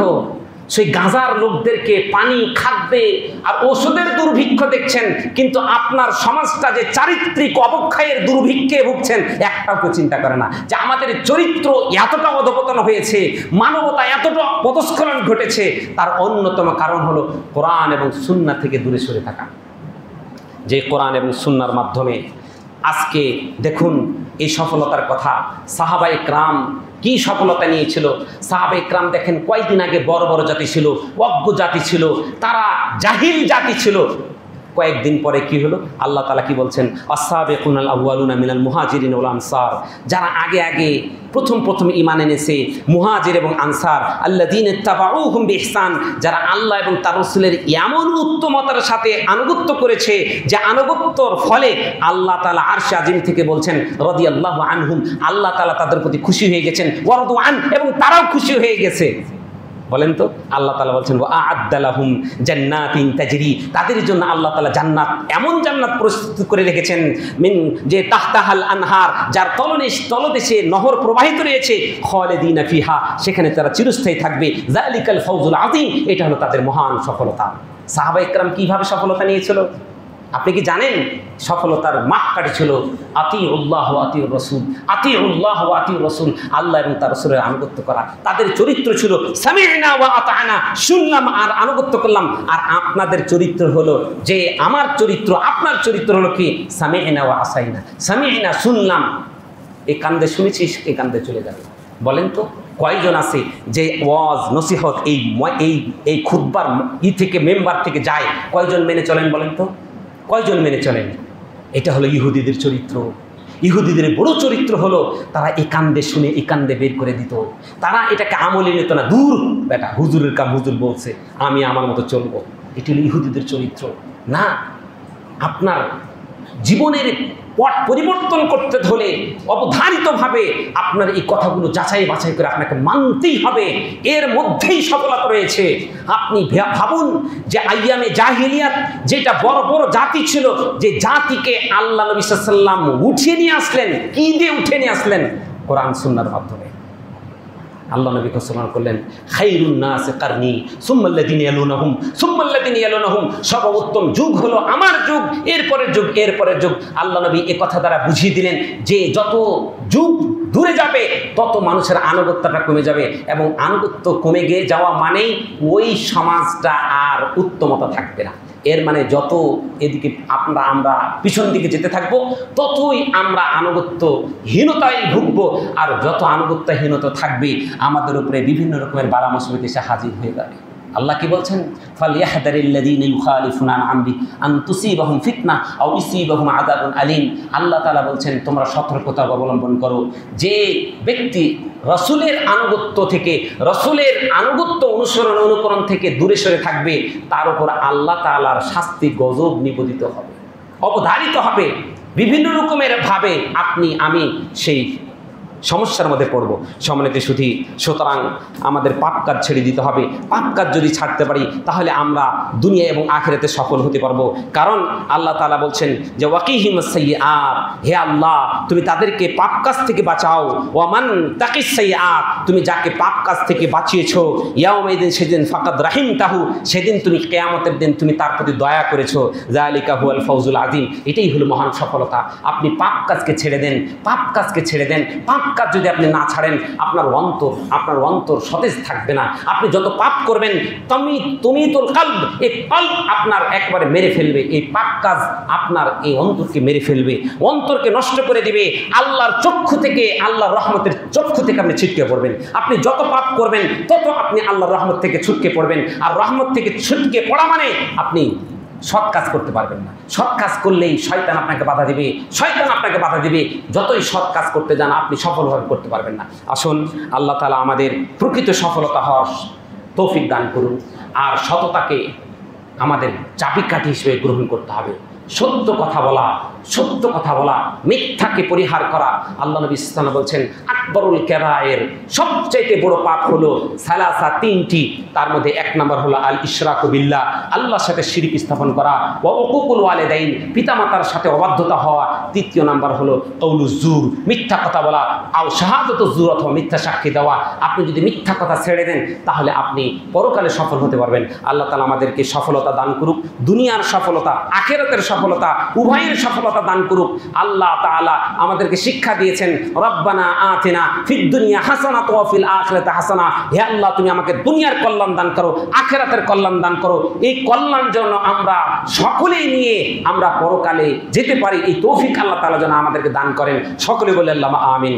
সেই গাঁজার লোকদেরকে পানি, খাদ্যে আর ওষুধের দুর্ভিক্ষ দেখছেন, কিন্তু আপনার সমাজটা যে চারিত্রিক অবক্ষয়ের দুর্ভিক্ষে ভুগছেন একটাও কেউ চিন্তা করে না যে আমাদের চরিত্র এতটা অধপতন হয়েছে, মানবতা এতটা পদস্খলন ঘটেছে। তার অন্যতম কারণ হলো কোরআন এবং সুন্নাহ থেকে দূরে সরে থাকা। যে কোরআন এবং সুন্নাহর মাধ্যমে আজকে দেখুন এই সফলতার কথা। সাহাবায়ে কেরাম কি সফলতা নিয়েছিল। সাহাবায়ে কেরাম দেখেন কয়েকদিন আগে বড় বড় জাতি ছিল, অজ্ঞ জাতি ছিল, তারা জাহিল জাতি ছিল। কয়েকদিন পরে কি হলো? আল্লাহ তাআলা কি বলছেন, আস-সাবিকুনাল আউয়ালুনা মিনাল মুহাজিরিন ওয়াল আনসার, যারা আগে আগে প্রথম ঈমান এনেছে, মুহাজির এবং আনসার, আল্লাযীনা ইত্তাবাউহুম বিইহসান, যারা আল্লাহ এবং তার রাসূলের এমন উত্তমতার সাথে আনুগত্য করেছে যে আনুগত্যর ফলে আল্লাহ তাআলা আরশে আজিম থেকে বলছেন রাদিয়াল্লাহু আনহুম, আল্লাহ তাআলা তাদের প্রতি খুশি হয়ে গেছেন, ওয়া রাদু আন, এবং তারাও খুশি হয়ে গেছে। বলেন তো, আল্লাহ তাআলা বলছেন ওয়া আ'আদ্দা লাহুম জান্নাতিন তাজরি, তাদের জন্য আল্লাহ তাআলা জান্নাত, এমন জান্নাত প্রস্তুত করে রেখেছেন মিন যে তাহতাহাল আনহার, যার তলদেশে নহর প্রবাহিত রয়েছে, খালিদিনা ফিহা, সেখানে তারা চিরস্থায়ী থাকবে, যালিকাল ফাউজুল আযীম, এটা হলো তাদের মহান সফলতা। সাহাবায়ে কেরাম কিভাবে সফলতা নিয়েছিল আপনি কি জানেন? সফলতার মাপকাঠি ছিল আতিউল্লাহ ওয়া আতিউর রাসূল, আতিউল্লাহ ওয়া আতিউর রাসূল, আল্লাহ এবং তার রাসূলের আনুগত্য করা। তাদের চরিত্র ছিল সামি'না ওয়া আতা'না, শুনলাম আর আনুগত্য করলাম। আর আপনাদের চরিত্র হলো যে আমার চরিত্র, আপনার চরিত্র হলো কি সামি'না ওয়া আসাইনা। সামি'না, শুনলাম, এই কান্দে শুনেছিস, এই কান্দে চলে যাবে। বলেন তো কয়জন আছে যে ওয়াজ নসিহত এই খুতবার থেকে মেম্বার থেকে যায়, কয়জন মেনে চলেন? বলেন তো কয়জন মেনে চলেন? এটা হলো ইহুদিদের চরিত্র। ইহুদিদের বড় চরিত্র হলো তারা এই কান্দে শুনে এই কান্দে বের করে দিত। তারা এটাকে আমলে নিত না, দূর বেটা, হুজুরের কাম হুজুর বলছে, আমি আমার মতো চলবো। এটি হলো ইহুদিদের চরিত্র। না, আপনার জীবনের পট পরিবর্তন করতে হলে অবধারিতভাবে আপনার এই কথাগুলো যাচাই বাছাই করে আপনাকে মানতেই হবে। এর মধ্যেই সফলতা রয়েছে। আপনি ভাবুন যে আইয়ামে জাহিলিয়াত, যেটা বড় বড় জাতি ছিল, যে জাতিকে আল্লাহ নবী সাল্লাল্লাহু আলাইহি ওয়াসাল্লাম উঠিয়ে নিয়ে আসলেন, কি দিয়ে উঠে নিয়ে আসলেন? কোরআন সুন্নাহর মাধ্যমে। আল্লাহ নবী ঘোষণা করলেন খায়রুন নাস কারনি সুম্মাল্লাযিনা ইয়ালুনাহুম সুম্মাল্লাযিনা ইয়ালুনাহুম, সর্বোত্তম যুগ হলো আমার যুগ, এরপরের যুগ, এরপরের যুগ। আল্লাহ নবী এ কথা দ্বারা বুঝিয়ে দিলেন যে যত যুগ দূরে যাবে তত মানুষের আনুগত্যটা কমে যাবে, এবং আনুগত্য কমে গিয়ে যাওয়া মানেই ওই সমাজটা আর উত্তমতা থাকবে না। এর মানে যত এদিকে আমরা পিছন দিকে যেতে থাকবো ততই আমরা আনুগত্যহীনতায় ভুগবো, আর যত আনুগত্যহীনতা থাকবে আমাদের উপরে বিভিন্ন রকমের বালা মুসিবত এসে হাজির হয়ে যাবে। আল্লাহ কি বলছেন? ফালিয়াহদারিল্লাযীনা ইউখালিফুনা আন আমরি আন তুসিবাহুম ফিতনা আও ইউসিবাহুম আযাবুন আলীম। আল্লাহ তাআলা বলছেন তোমরা সতর্কতা অবলম্বন করো। যে ব্যক্তি রসুলের আনুগত্য থেকে, রসুলের আনুগত্য অনুকরণ থেকে দূরে সরে থাকবে, তার উপর আল্লাহ তাআলার শাস্তি গজব নিবেদিত হবে, অবধারিত হবে। বিভিন্ন রকমের ভাবে আপনি আমি সেই সমস্যার মধ্যে পড়ব। সম্মানিত সুধী, সুতরাং আমাদের পাপ কাজ ছেড়ে দিতে হবে। পাপ কাজ যদি ছাড়তে পারি তাহলে আমরা দুনিয়া এবং আখিরাতে সফল হতে পারবো। কারণ আল্লাহ তাআলা বলছেন যে ওয়াকিহিমাস সাইয়্যাত, হে আল্লাহ তুমি তাদেরকে পাপ কাজ থেকে বাঁচাও। ওয়ামান তাকিস সাইয়্যাত, তুমি যাকে পাপ কাজ থেকে বাঁচিয়েছো, ইয়াউমাইদিন, সেদিন ফাকাদ রাহিমতাহু, সেদিন তুমি কিয়ামতের দিন তুমি তার প্রতি দয়া করেছো। যালিকা হুয়াল ফাউজুল আযীম, এটাই হলো মহান সফলতা। আপনি পাপ কাজকে ছেড়ে দেন, পাপ কাজকে ছেড়ে দেন। পাপ কাজ যদি আপনি না ছাড়েন আপনার অন্তর সতেজ থাকবে না। আপনি যত পাপ করবেন তুমি তোল কলব, এই কলব আপনার একবারে মেরে ফেলবে। এই পাপ কাজ আপনার এই অন্তরকে মেরে ফেলবে, অন্তরকে নষ্ট করে দিবে। আল্লাহর চক্ষু থেকে, আল্লাহর রহমতের চক্ষু থেকে আপনি ছিটকে পড়বেন। আপনি যত পাপ করবেন তত আপনি আল্লাহর রহমত থেকে ছুটকে পড়বেন। আর রহমত থেকে ছুটকে পড়া মানে আপনি সৎ কাজ করতে পারবেন না। সৎ কাজ করলেই শয়তান আপনাকে বাধা দিবে, শয়তান আপনাকে বাধা দিবে। যতই সৎ কাজ করতে যান আপনি সফলভাবে করতে পারবেন না। আসুন আল্লাহ তাআলা আমাদের প্রকৃত সফলতা হওয়ার তৌফিক দান করুন। আর সততাকে আমাদের চাবিকাঠি হিসেবে গ্রহণ করতে হবে। সত্য কথা বলা, মিথ্যাকে পরিহার করা। আল্লাহ নবী সাল্লাল্লাহু আলাইহি ওয়াসাল্লাম বলছেন আকবরুল কাবায়ের, সবচেয়ে বড় পাপ হলো সালাসা, তিনটি। তার মধ্যে এক নম্বর হলো আল ইশরাকু বিল্লাহ, আল্লাহর সাথে শিরক স্থাপন করা। ওয়া উকুকুল ওয়ালিদাইন, পিতামাতার সাথে অবাধ্যতা হওয়া। তৃতীয় নাম্বার হলো কওলুজ জুর, মিথ্যা কথা বলা। আও শাহাদাতুজ জুর, অথবা মিথ্যা সাক্ষী দেওয়া। আপনি যদি মিথ্যা কথা ছেড়ে দেন তাহলে আপনি পরকালে সফল হতে পারবেন। আল্লাহ তাআলা আমাদেরকে সফলতা দান করুক, দুনিয়ার সফলতা, আখিরাতের সফলতা, উভয়ের সফলতা দান করুক। আল্লাহ তাআলা আমাদেরকে শিক্ষা দিয়েছেন রব্বানা আতিনা ফিদ দুনিয়া হাসানাতাও ওয়া ফিল আখিরাতি হাসানা। হে আল্লাহ তুমি আমাকে দুনিয়ার কল্যাণ দান করো, আখিরাতের কল্যাণ দান করো। এই কল্যাণ যেন আমরা সকলেই নিয়ে আমরা পরকালে যেতে পারি, এই তৌফিক আল্লাহ তাআলা যেন আমাদেরকে দান করেন। সকলে বলে আল্লাহ আমিন।